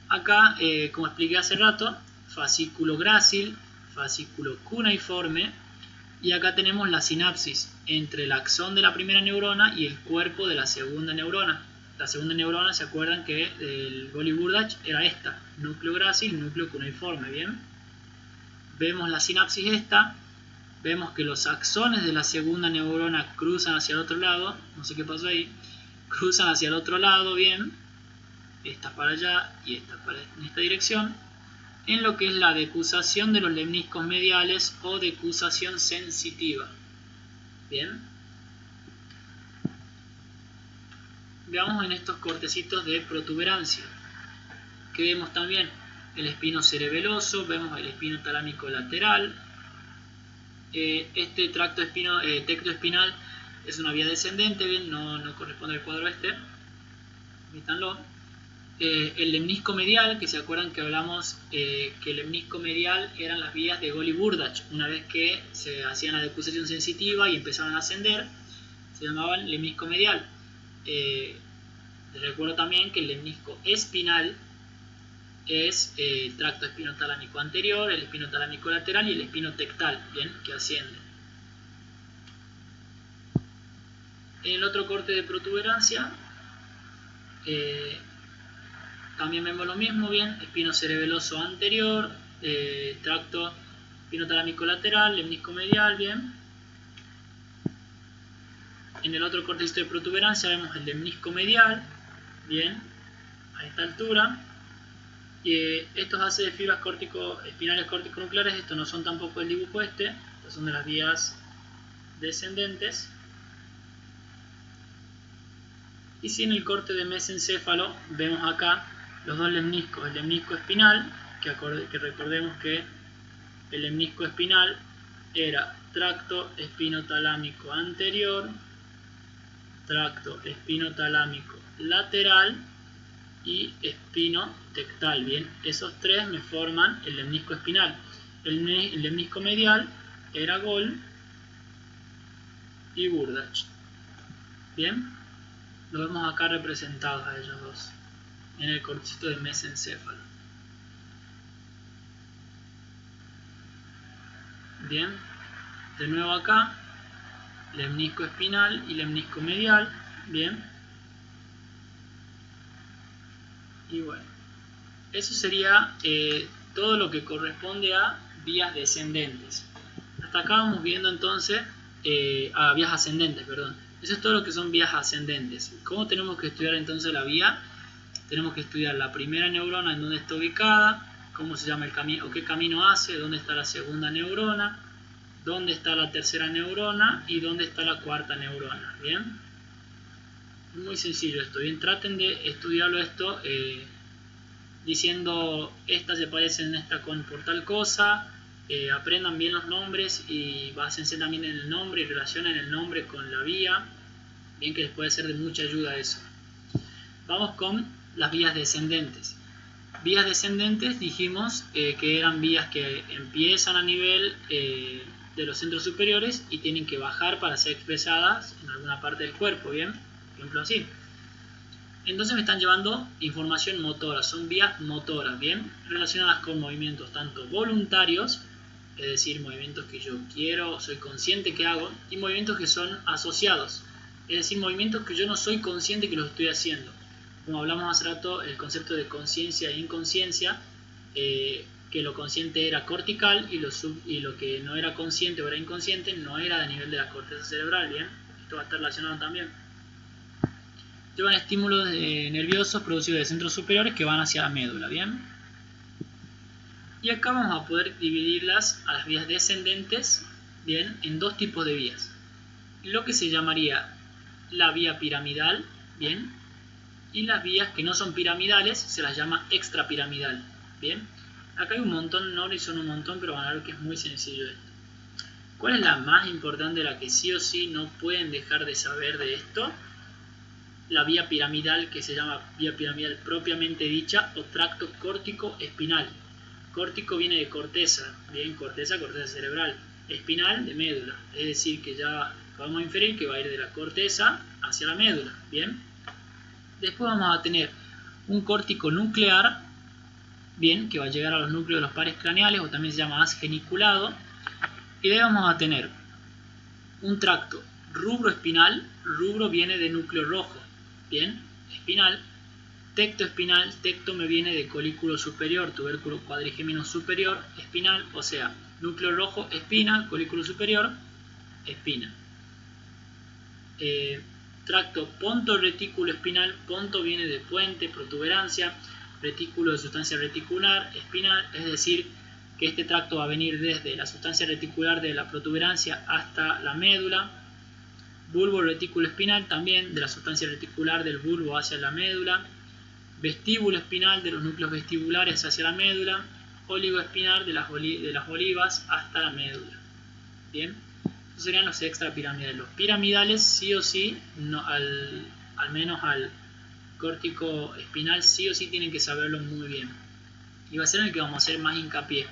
Acá, como expliqué hace rato, fascículo grácil, fascículo cuneiforme, y acá tenemos la sinapsis entre el axón de la primera neurona y el cuerpo de la segunda neurona. La segunda neurona, ¿se acuerdan que el Golgi-Burdach era esta? Núcleo grácil, núcleo cuneiforme, ¿bien? Vemos la sinapsis esta, vemos que los axones de la segunda neurona cruzan hacia el otro lado, no sé qué pasó ahí, cruzan hacia el otro lado, ¿bien? Esta para allá y esta para en esta dirección, en lo que es la decusación de los lemniscos mediales o decusación sensitiva, ¿bien? Veamos en estos cortecitos de protuberancia, que vemos también el espino cerebeloso, vemos el espino talámico lateral. Este tecto espinal es una vía descendente, bien, no corresponde al cuadro este, omítanlo. El lemnisco medial, que se acuerdan que hablamos que el lemnisco medial eran las vías de Golgi-Burdach, una vez que se hacían la decusación sensitiva y empezaban a ascender, se llamaban lemnisco medial. Les recuerdo también que el lemnisco espinal es tracto espinotalámico anterior, el espinotalámico lateral y el espino tectal, bien, que asciende. En el otro corte de protuberancia también vemos lo mismo, bien, espino cerebeloso anterior, tracto espinotalámico lateral, lemnisco medial, bien. En el otro corte de protuberancia vemos el lemnisco medial, bien, a esta altura. Estos haces de fibras espinales corticonucleares, estos no son tampoco el dibujo este, estos son de las vías descendentes. Y si en el corte de mesencéfalo vemos acá los dos lemniscos, el lemnisco espinal, que recordemos que el lemnisco espinal era tracto espinotalámico anterior, tracto espinotalámico lateral y espino tectal, bien, esos tres me forman el lemnisco espinal. El lemnisco medial era Golgi y Burdach, bien, lo vemos acá representados a ellos dos en el cortecito de mesencéfalo. Bien, de nuevo acá lemnisco espinal y lemnisco medial, bien. Y bueno, eso sería todo lo que corresponde a vías descendentes. Hasta acá vamos viendo entonces vías ascendentes, perdón. Eso es todo lo que son vías ascendentes. ¿Cómo tenemos que estudiar entonces la vía? Tenemos que estudiar la primera neurona, en dónde está ubicada, cómo se llama el camino, o qué camino hace, dónde está la segunda neurona, dónde está la tercera neurona y dónde está la cuarta neurona. Bien, muy sencillo esto. Bien, traten de estudiarlo esto diciendo esta se parece en esta por tal cosa. Aprendan bien los nombres y básense también en el nombre y relacionen el nombre con la vía. Bien, que les puede ser de mucha ayuda eso. Vamos con las vías descendentes. Vías descendentes dijimos que eran vías que empiezan a nivel de los centros superiores y tienen que bajar para ser expresadas en alguna parte del cuerpo. Bien, por ejemplo así. Entonces me están llevando información motora, son vías motoras, bien, relacionadas con movimientos tanto voluntarios, es decir, movimientos que yo quiero, soy consciente que hago, y movimientos que son asociados, es decir, movimientos que yo no soy consciente que los estoy haciendo. Como hablamos hace rato, el concepto de conciencia e inconsciencia, que lo consciente era cortical y lo que no era consciente o era inconsciente no era de nivel de la corteza cerebral, bien, esto va a estar relacionado también. Llevan estímulos nerviosos producidos de centros superiores que van hacia la médula, ¿bien? Y acá vamos a poder dividirlas a las vías descendentes, ¿bien? En dos tipos de vías. Lo que se llamaría la vía piramidal, ¿bien? Y las vías que no son piramidales se las llama extrapiramidal, ¿bien? Acá hay un montón, no son un montón, pero van a ver que es muy sencillo esto. ¿Cuál es la más importante, la que sí o sí no pueden dejar de saber de esto? La vía piramidal, que se llama vía piramidal propiamente dicha, o tracto córtico espinal. Córtico viene de corteza, bien, corteza cerebral, espinal de médula, es decir que ya podemos inferir que va a ir de la corteza hacia la médula, bien. Después vamos a tener un córtico nuclear, bien, que va a llegar a los núcleos de los pares craneales, o también se llama haz geniculado, y de ahí vamos a tener un tracto rubro espinal, rubro viene de núcleo rojo, bien, espinal, tecto espinal, tecto me viene de colículo superior, tubérculo cuadrigémino superior, espinal, o sea, núcleo rojo, espina, colículo superior, espina. Tracto ponto retículo espinal, ponto viene de puente, protuberancia, retículo de sustancia reticular, espinal, es decir, que este tracto va a venir desde la sustancia reticular de la protuberancia hasta la médula. Bulbo retículo espinal también de la sustancia reticular del bulbo hacia la médula. Vestíbulo espinal de los núcleos vestibulares hacia la médula. Óligo espinal de las olivas hasta la médula. Bien, esos serían los extrapiramidales. Los piramidales sí o sí, no, al menos al córtico espinal sí o sí tienen que saberlo muy bien. Y va a ser en el que vamos a hacer más hincapié.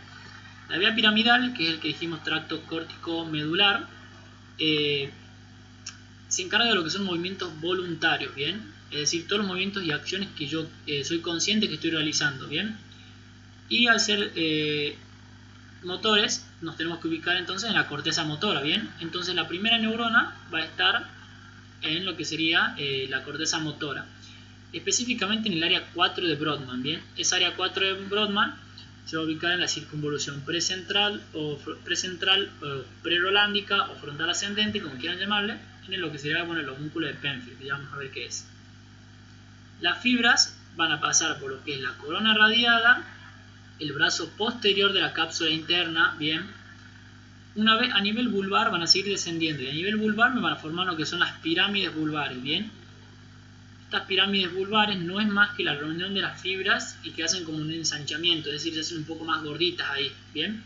La vía piramidal, que es el que dijimos tracto córtico medular, se encarga de lo que son movimientos voluntarios, ¿bien? Es decir, todos los movimientos y acciones que yo soy consciente que estoy realizando, ¿bien? Y al ser motores, nos tenemos que ubicar entonces en la corteza motora, ¿bien? Entonces la primera neurona va a estar en lo que sería la corteza motora, específicamente en el área 4 de Brodmann, ¿bien? Esa área 4 de Brodmann se va a ubicar en la circunvolución precentral o prerolándica o frontal ascendente, como quieran llamarle, en lo que sería, bueno, el homúnculo de Penfield, que ya vamos a ver qué es. Las fibras van a pasar por lo que es la corona radiada, el brazo posterior de la cápsula interna, bien. Una vez a nivel vulvar van a seguir descendiendo y a nivel vulvar me van a formar lo que son las pirámides vulvares, bien. Estas pirámides vulvares no es más que la reunión de las fibras y que hacen como un ensanchamiento, es decir, se hacen un poco más gorditas ahí, bien.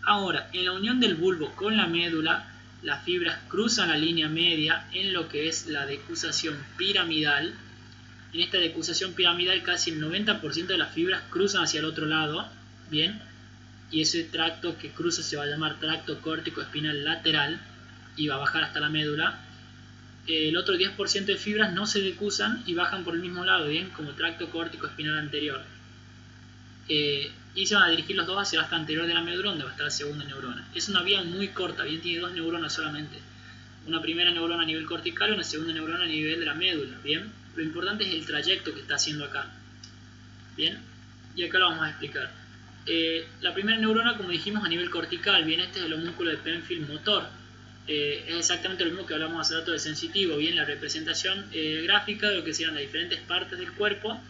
Ahora, en la unión del bulbo con la médula, las fibras cruzan la línea media en lo que es la decusación piramidal. En esta decusación piramidal casi el 90% de las fibras cruzan hacia el otro lado, bien, y ese tracto que cruza se va a llamar tracto córtico espinal lateral y va a bajar hasta la médula. El otro 10% de fibras no se decusan y bajan por el mismo lado, bien, como tracto córtico espinal anterior. Y se van a dirigir los dos hacia la parte anterior de la médula, donde va a estar la segunda neurona. Es una vía muy corta, bien, tiene dos neuronas solamente. Una primera neurona a nivel cortical y una segunda neurona a nivel de la médula, bien. Lo importante es el trayecto que está haciendo acá, bien, y acá lo vamos a explicar. La primera neurona, como dijimos, a nivel cortical, bien, este es el homúnculo de Penfield motor. es exactamente lo mismo que hablamos hace rato del sensitivo, bien, la representación gráfica de lo que sean las diferentes partes del cuerpo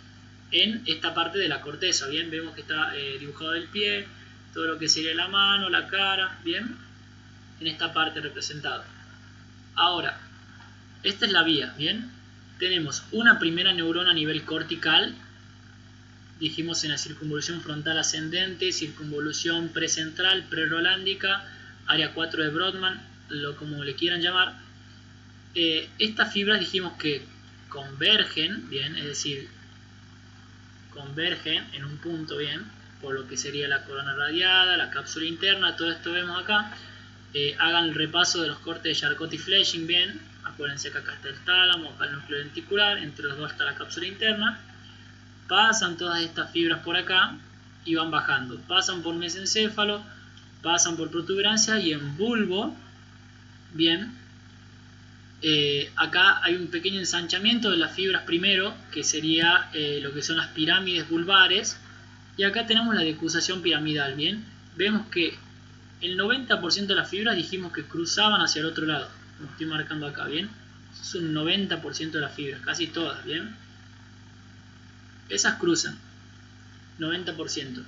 en esta parte de la corteza, bien, vemos que está dibujado el pie, todo lo que sería la mano, la cara, bien, en esta parte representada. Ahora, esta es la vía, bien, tenemos una primera neurona a nivel cortical, dijimos en la circunvolución frontal ascendente, circunvolución precentral, prerolándica, área 4 de Brodmann, como le quieran llamar. Estas fibras dijimos que convergen, bien, es decir, convergen en un punto, bien, por lo que sería la corona radiada, la cápsula interna, todo esto vemos acá. Hagan el repaso de los cortes de Charcot y Fletching, bien, acuérdense que acá está el tálamo, acá el núcleo lenticular, entre los dos está la cápsula interna. Pasan todas estas fibras por acá y van bajando, pasan por mesencéfalo, pasan por protuberancia y en bulbo, bien, acá hay un pequeño ensanchamiento de las fibras primero, que sería lo que son las pirámides vulvares, y acá tenemos la decusación piramidal, bien, vemos que el 90% de las fibras dijimos que cruzaban hacia el otro lado, lo estoy marcando acá, bien, es un 90% de las fibras, casi todas, bien, esas cruzan, 90%,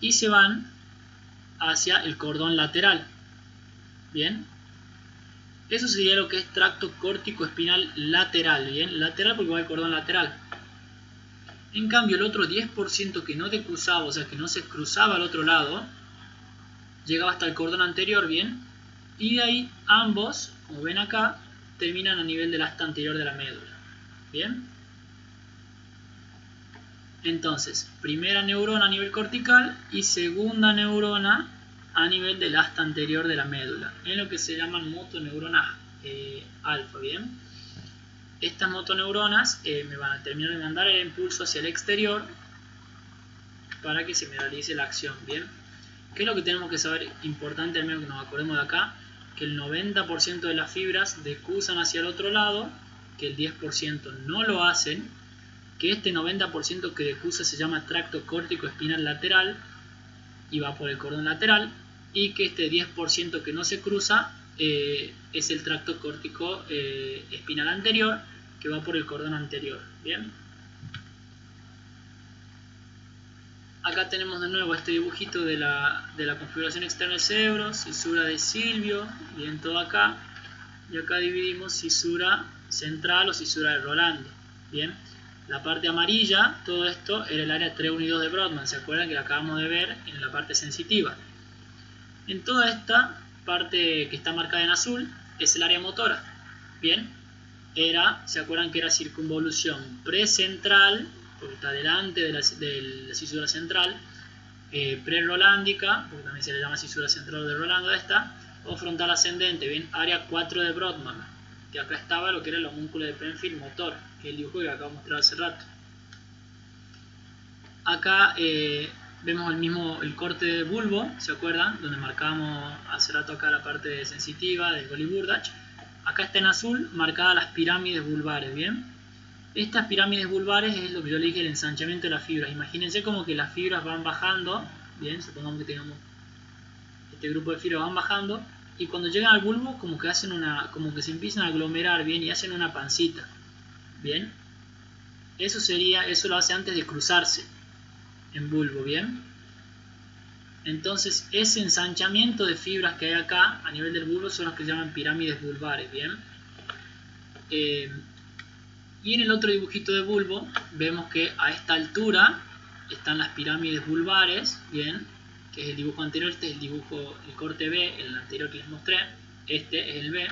y se van hacia el cordón lateral, bien, eso sería lo que es tracto córtico espinal lateral, bien, lateral porque va al cordón lateral. En cambio el otro 10% que no decusaba, o sea que no se cruzaba al otro lado, llegaba hasta el cordón anterior, bien, y de ahí ambos, como ven acá, terminan a nivel del asta anterior de la médula, bien. Entonces, primera neurona a nivel cortical y segunda neurona a nivel del asta anterior de la médula, en lo que se llaman motoneuronas alfa, bien. Estas motoneuronas me van a terminar de mandar el impulso hacia el exterior para que se me realice la acción, bien. ¿Qué es lo que tenemos que saber? Importante, al menos que nos acordemos de acá, que el 90% de las fibras decusan hacia el otro lado, que el 10% no lo hacen, que este 90% que decusa se llama tracto córtico espinal lateral y va por el cordón lateral, y que este 10% que no se cruza es el tracto córtico espinal anterior, que va por el cordón anterior, bien. Acá tenemos de nuevo este dibujito de la configuración externa del cerebro, cisura de Silvio, bien, todo acá, y acá dividimos cisura central o cisura de Rolando, bien. La parte amarilla, todo esto era el área 3, 1 y 2 de Brodmann, ¿se acuerdan que la acabamos de ver en la parte sensitiva? En toda esta parte que está marcada en azul es el área motora, bien, ¿se acuerdan que era circunvolución precentral, porque está delante de la cisura central, prerolándica, porque también se le llama cisura central de Rolando esta, o frontal ascendente, bien, área 4 de Brodmann, que acá estaba lo que era el homúnculo de Penfield motor, que es el dibujo que acabo de mostrar hace rato. Acá vemos el corte de bulbo, ¿se acuerdan? Donde marcamos hace rato acá la parte sensitiva de Golly-Burdach. Acá está en azul marcadas las pirámides vulvares, ¿bien? Estas pirámides vulvares es lo que yo le dije, el ensanchamiento de las fibras. Imagínense como que las fibras van bajando, ¿bien? Supongamos que tengamos este grupo de fibras van bajando, y cuando llegan al bulbo como que como que se empiezan a aglomerar, bien, y hacen una pancita, bien. Eso lo hace antes de cruzarse en bulbo, bien. Entonces ese ensanchamiento de fibras que hay acá a nivel del bulbo son los que se llaman pirámides vulvares, bien. Y en el otro dibujito de bulbo vemos que a esta altura están las pirámides vulvares, bien, que es el dibujo anterior. Este es el corte B, el anterior que les mostré, este es el B.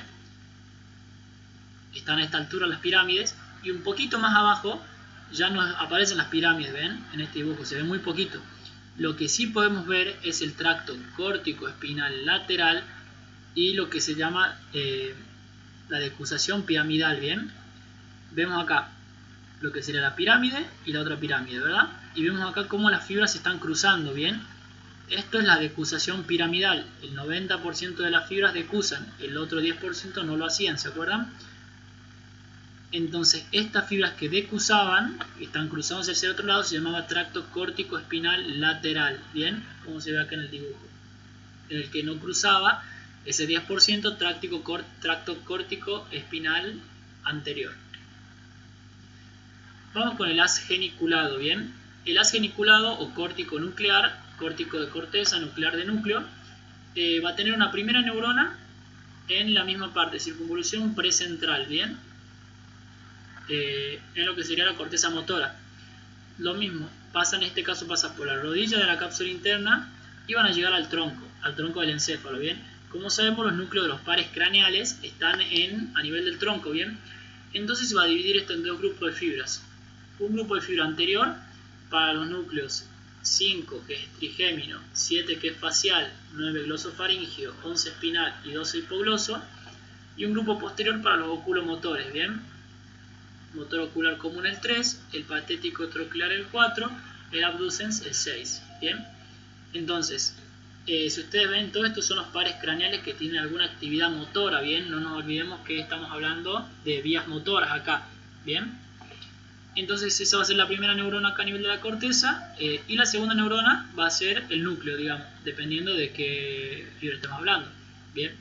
Están a esta altura las pirámides, y un poquito más abajo ya nos aparecen las pirámides, ¿ven? En este dibujo se ve muy poquito. Lo que sí podemos ver es el tracto córtico espinal lateral y lo que se llama la decusación piramidal, ¿bien? Vemos acá lo que sería la pirámide y la otra pirámide, ¿verdad? Y vemos acá cómo las fibras se están cruzando, ¿bien? Esto es la decusación piramidal. El 90% de las fibras decusan, el otro 10% no lo hacían, ¿se acuerdan? Entonces estas fibras que decusaban, que están cruzadas hacia el otro lado, se llamaba tracto córtico espinal lateral, ¿bien? Como se ve acá en el dibujo. En el que no cruzaba Ese 10% tracto córtico espinal anterior. Vamos con el haz geniculado, ¿bien? El haz geniculado o córtico nuclear, córtico de corteza, nuclear de núcleo, va a tener una primera neurona en la misma parte, circunvolución precentral, ¿bien? En lo que sería la corteza motora. Lo mismo, en este caso pasa por la rodilla de la cápsula interna y van a llegar al tronco del encéfalo, ¿bien? Como sabemos, los núcleos de los pares craneales están a nivel del tronco, ¿bien? Entonces se va a dividir esto en dos grupos de fibras. Un grupo de fibra anterior para los núcleos 5, que es trigémino, 7, que es facial, 9 glosofaringio, 11 espinal y 12 hipogloso. Y un grupo posterior para los oculomotores, ¿bien? Motor ocular común el 3, el patético troclear el 4, el abducens el 6, ¿bien? Entonces, si ustedes ven, todos estos son los pares craneales que tienen alguna actividad motora, ¿bien? No nos olvidemos que estamos hablando de vías motoras acá, ¿bien? Entonces esa va a ser la primera neurona acá a nivel de la corteza, y la segunda neurona va a ser el núcleo, digamos, dependiendo de qué fibra estemos hablando, ¿bien?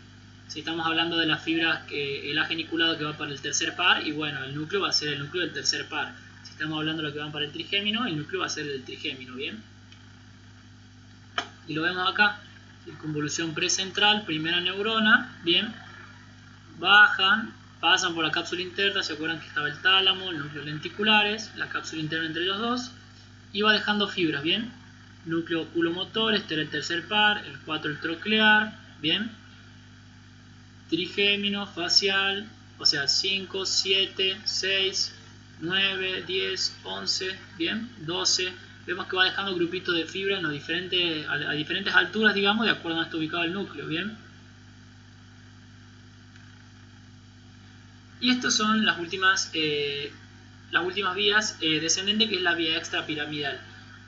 Si estamos hablando de las fibras, el haz geniculado que va para el tercer par, y bueno, el núcleo va a ser el núcleo del tercer par. Si estamos hablando de lo que van para el trigémino, el núcleo va a ser el trigémino, ¿bien? Y lo vemos acá, circunvolución precentral, primera neurona, ¿bien? Bajan, pasan por la cápsula interna, se acuerdan que estaba el tálamo, el núcleo lenticulares, la cápsula interna entre los dos, y va dejando fibras, ¿bien? Núcleo oculomotor, este era el tercer par, el 4 el troclear, ¿bien? Trigémino, facial, o sea 5, 7, 6, 9, 10, 11, ¿bien? 12. Vemos que va dejando grupitos de fibra en a diferentes alturas, digamos, de acuerdo a donde está ubicado el núcleo, ¿bien? Y estas son las últimas vías descendentes, que es la vía extrapiramidal.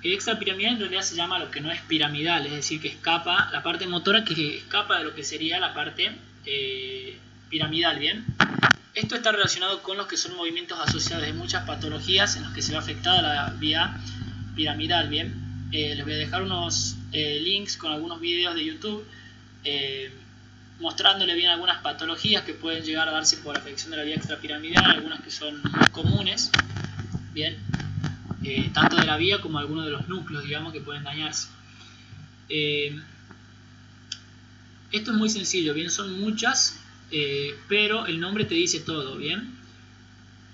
El extrapiramidal en realidad se llama lo que no es piramidal, es decir, que escapa, la parte motora que escapa de lo que sería la parte piramidal, ¿bien? Esto está relacionado con los que son movimientos asociados de muchas patologías en los que se ve afectada la vía piramidal, ¿bien? Les voy a dejar unos links con algunos videos de YouTube mostrándole bien algunas patologías que pueden llegar a darse por afección de la vía extrapiramidal, algunas que son muy comunes, ¿bien? Tanto de la vía como algunos de los núcleos, digamos, que pueden dañarse. Esto es muy sencillo, bien, son muchas, pero el nombre te dice todo, bien.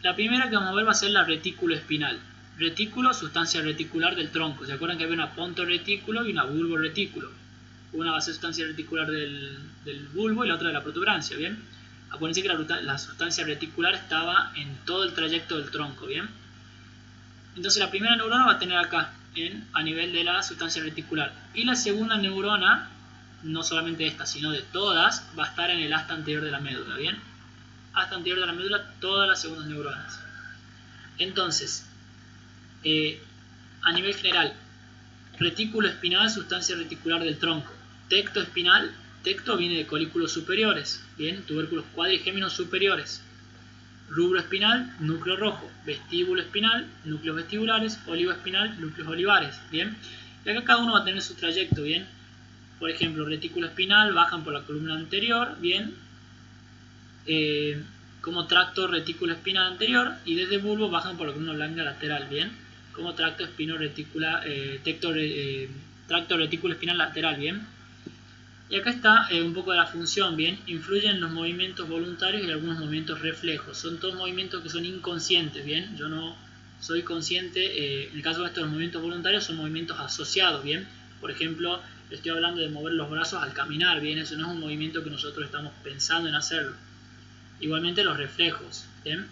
La primera que vamos a ver va a ser la retículo espinal. Retículo, sustancia reticular del tronco. ¿Se acuerdan que había una pontoretículo y una bulboretículo? Una va a ser sustancia reticular del bulbo y la otra de la protuberancia, ¿bien? Acuérdense que la sustancia reticular estaba en todo el trayecto del tronco, ¿bien? Entonces la primera neurona va a tener acá, a nivel de la sustancia reticular. Y la segunda neurona, no solamente esta, sino de todas, va a estar en el asta anterior de la médula, ¿bien? Asta anterior de la médula, todas las segundas neuronas. Entonces, a nivel general, retículo espinal, sustancia reticular del tronco. Tecto espinal, tecto viene de colículos superiores, ¿bien? Tubérculos cuadrigéminos superiores. Rubro espinal, núcleo rojo. Vestíbulo espinal, núcleos vestibulares. Olivo espinal, núcleos olivares, ¿bien? Y acá cada uno va a tener su trayecto, ¿bien? Por ejemplo, retículo espinal, bajan por la columna anterior, ¿bien? Como tracto retículo espinal anterior, y desde bulbo bajan por la columna blanca lateral, ¿bien? Como tracto tracto retículo espinal lateral, ¿bien? Y acá está un poco de la función, ¿bien? Influyen en los movimientos voluntarios y algunos movimientos reflejos. Son todos movimientos que son inconscientes, ¿bien? Yo no soy consciente, en el caso de estos movimientos voluntarios son movimientos asociados, ¿bien? Por ejemplo, estoy hablando de mover los brazos al caminar, ¿bien? Eso no es un movimiento que nosotros estamos pensando en hacerlo. Igualmente los reflejos, ¿bien?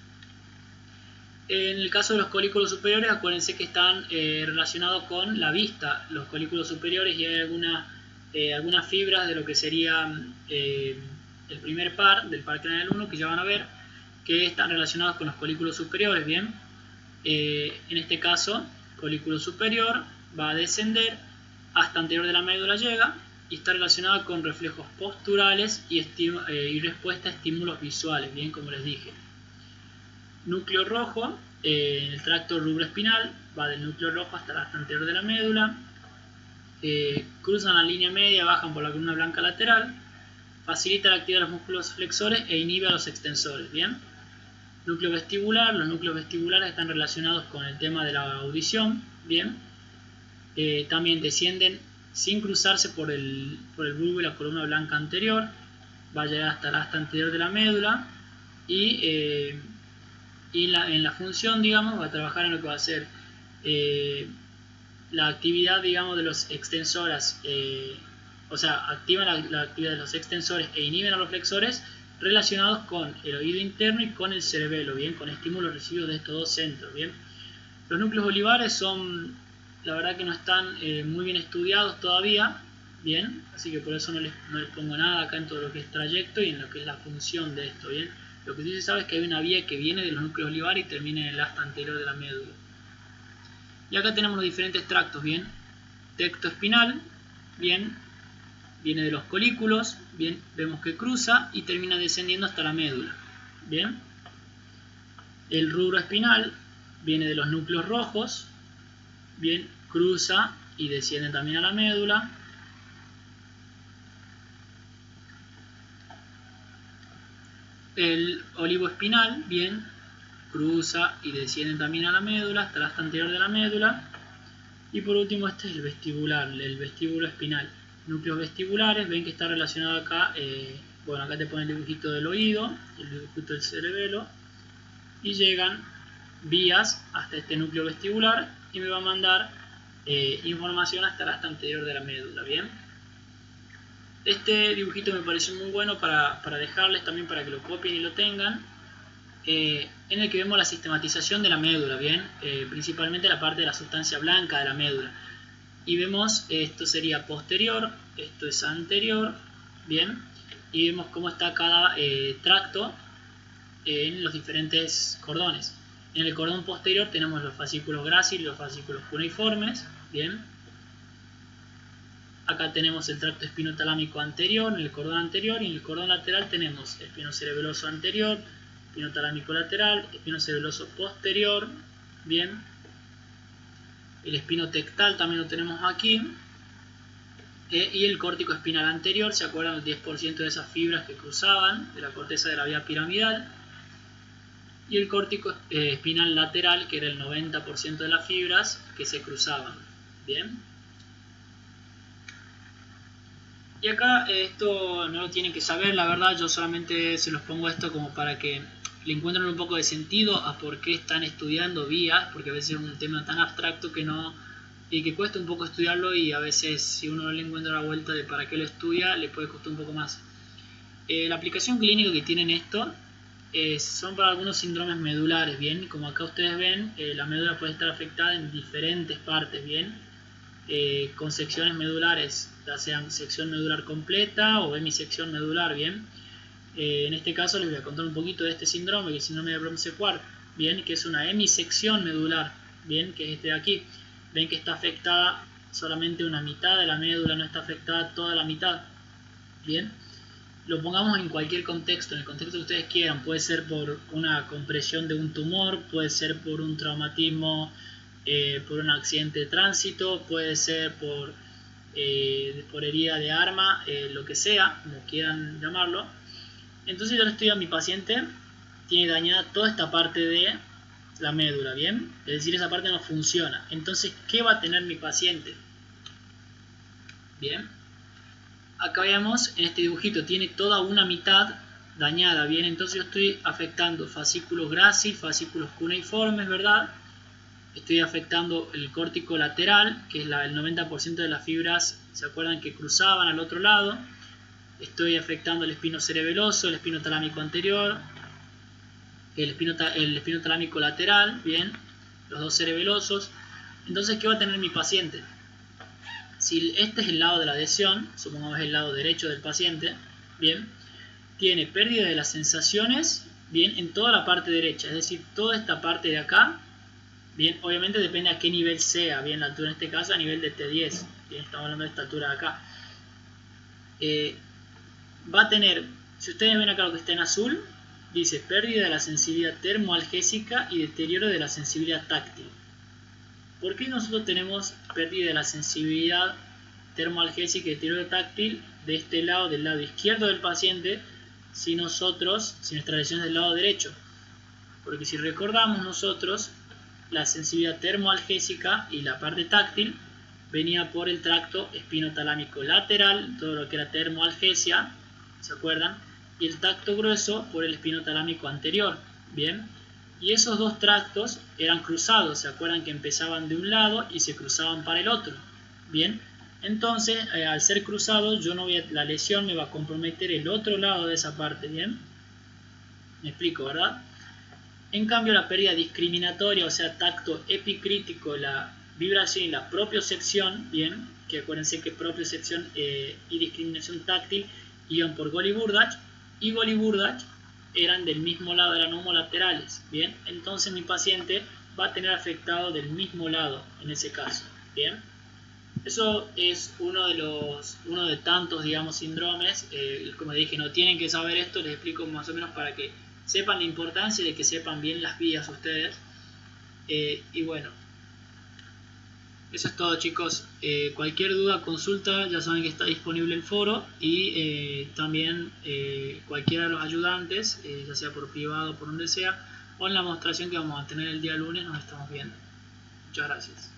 En el caso de los colículos superiores, acuérdense que están relacionados con la vista, los colículos superiores, y hay algunas fibras de lo que sería el primer par, del par craneal 1, que ya van a ver, que están relacionados con los colículos superiores, ¿bien? En este caso, colículo superior va a descender hasta anterior de la médula llega, y está relacionado con reflejos posturales y respuesta a estímulos visuales, bien, como les dije. Núcleo rojo, en el tracto rubroespinal, va del núcleo rojo hasta la anterior de la médula. Cruzan la línea media, bajan por la columna blanca lateral. facilita la actividad de los músculos flexores e inhibe a los extensores, ¿bien? Núcleo vestibular, los núcleos vestibulares están relacionados con el tema de la audición, ¿bien? También descienden sin cruzarse por el bulbo y la columna blanca anterior, va a llegar hasta la asta anterior de la médula y en la función, digamos, va a trabajar en lo que va a ser la actividad, digamos, de los extensores, o sea, activan la actividad de los extensores e inhiben a los flexores relacionados con el oído interno y con el cerebelo, bien, con estímulos recibidos de estos dos centros, bien. Los núcleos olivares son, la verdad que no están muy bien estudiados todavía, bien, así que por eso no les pongo nada acá en todo lo que es trayecto y en lo que es la función de esto, bien. Lo que sí se sabe es que hay una vía que viene de los núcleos olivares y termina en el asta anterior de la médula. Y acá tenemos los diferentes tractos, bien. Tecto espinal, bien, viene de los colículos, bien, vemos que cruza y termina descendiendo hasta la médula, bien. El rubro espinal viene de los núcleos rojos, bien, cruza y desciende también a la médula. El olivo espinal, bien, cruza y desciende también a la médula, hasta la asta anterior de la médula. Y por último este es el vestibular, el vestíbulo espinal. Núcleos vestibulares, ven que está relacionado acá, bueno, acá te pone el dibujito del oído, el dibujito del cerebelo, y llegan vías hasta este núcleo vestibular y me va a mandar información hasta la asta anterior de la médula, bien. Este dibujito me pareció muy bueno para dejarles también para que lo copien y lo tengan, en el que vemos la sistematización de la médula, bien, principalmente la parte de la sustancia blanca de la médula. Y vemos, esto sería posterior, esto es anterior, bien, y vemos cómo está cada tracto en los diferentes cordones. En el cordón posterior tenemos los fascículos gráciles y los fascículos cuneiformes, bien. Acá tenemos el tracto espinotalámico anterior, en el cordón anterior, y en el cordón lateral tenemos espino cerebeloso anterior, espinotalámico lateral, espino cerebeloso posterior, bien. El espino tectal también lo tenemos aquí, y el córtico espinal anterior, ¿se acuerdan? El 10% de esas fibras que cruzaban de la corteza de la vía piramidal, y el córtico espinal lateral, que era el 90% de las fibras que se cruzaban, bien. Y acá esto no lo tienen que saber, la verdad, yo solamente se los pongo esto como para que le encuentren un poco de sentido a por qué están estudiando vías, porque a veces es un tema tan abstracto que cuesta un poco estudiarlo, y a veces si uno no le encuentra la vuelta de para qué lo estudia, le puede costar un poco más. La aplicación clínica que tienen esto son para algunos síndromes medulares, bien, como acá ustedes ven, la médula puede estar afectada en diferentes partes, bien, con secciones medulares, ya sean sección medular completa o hemisección medular, bien. En este caso les voy a contar un poquito de este síndrome, que es el síndrome de Bromsek-Ward, bien, que es una hemisección medular, bien, que es este de aquí. Ven que está afectada solamente una mitad de la médula, no está afectada toda la mitad, bien. Lo pongamos en cualquier contexto, en el contexto que ustedes quieran, puede ser por una compresión de un tumor, puede ser por un traumatismo, por un accidente de tránsito, puede ser por herida de arma, lo que sea, como quieran llamarlo. Entonces yo le estoy a mi paciente, tiene dañada toda esta parte de la médula, bien, es decir, esa parte no funciona. Entonces, ¿qué va a tener mi paciente? Bien, acá vemos en este dibujito, tiene toda una mitad dañada, bien, entonces yo estoy afectando fascículos gráciles, fascículos cuneiformes, ¿verdad? Estoy afectando el córtico lateral, que es el 90% de las fibras, ¿se acuerdan? Que cruzaban al otro lado. Estoy afectando el espino cerebeloso, el espino talámico anterior, el espino talámico lateral, bien, los dos cerebelosos. Entonces, ¿qué va a tener mi paciente? Si este es el lado de la adhesión, supongamos el lado derecho del paciente, bien, tiene pérdida de las sensaciones, bien, en toda la parte derecha, es decir, toda esta parte de acá, bien, obviamente depende a qué nivel sea, bien, la altura en este caso a nivel de T10, bien, estamos hablando de esta altura de acá. Va a tener, si ustedes ven acá lo que está en azul, dice pérdida de la sensibilidad termoalgésica y deterioro de la sensibilidad táctil. ¿Por qué nosotros tenemos pérdida de la sensibilidad termoalgésica y tiroidotáctil de este lado, del lado izquierdo del paciente, si nuestra lesión es del lado derecho. Porque si recordamos nosotros, la sensibilidad termoalgésica y la parte táctil venía por el tracto espinotalámico lateral, todo lo que era termoalgesia, ¿se acuerdan? Y el tracto grueso por el espinotalámico anterior, ¿bien? Y esos dos tractos eran cruzados, ¿se acuerdan que empezaban de un lado y se cruzaban para el otro? ¿Bien? Entonces, al ser cruzados, la lesión me va a comprometer el otro lado de esa parte, ¿bien? Me explico, ¿verdad? En cambio, la pérdida discriminatoria, o sea, tacto epicrítico, la vibración y la propiocepción, bien, que acuérdense que propiocepción y discriminación táctil iban por Goli-Burdach, y Goli-Burdach eran del mismo lado, eran homolaterales, bien. Entonces mi paciente va a tener afectado del mismo lado en ese caso, bien. Eso es uno de tantos, digamos, síndromes. Como dije, no tienen que saber esto, les explico más o menos para que sepan la importancia de que sepan bien las vías ustedes. Y bueno, eso es todo, chicos. Cualquier duda, consulta, ya saben que está disponible el foro y también cualquiera de los ayudantes, ya sea por privado o por donde sea, o en la demostración que vamos a tener el día lunes, nos estamos viendo. Muchas gracias.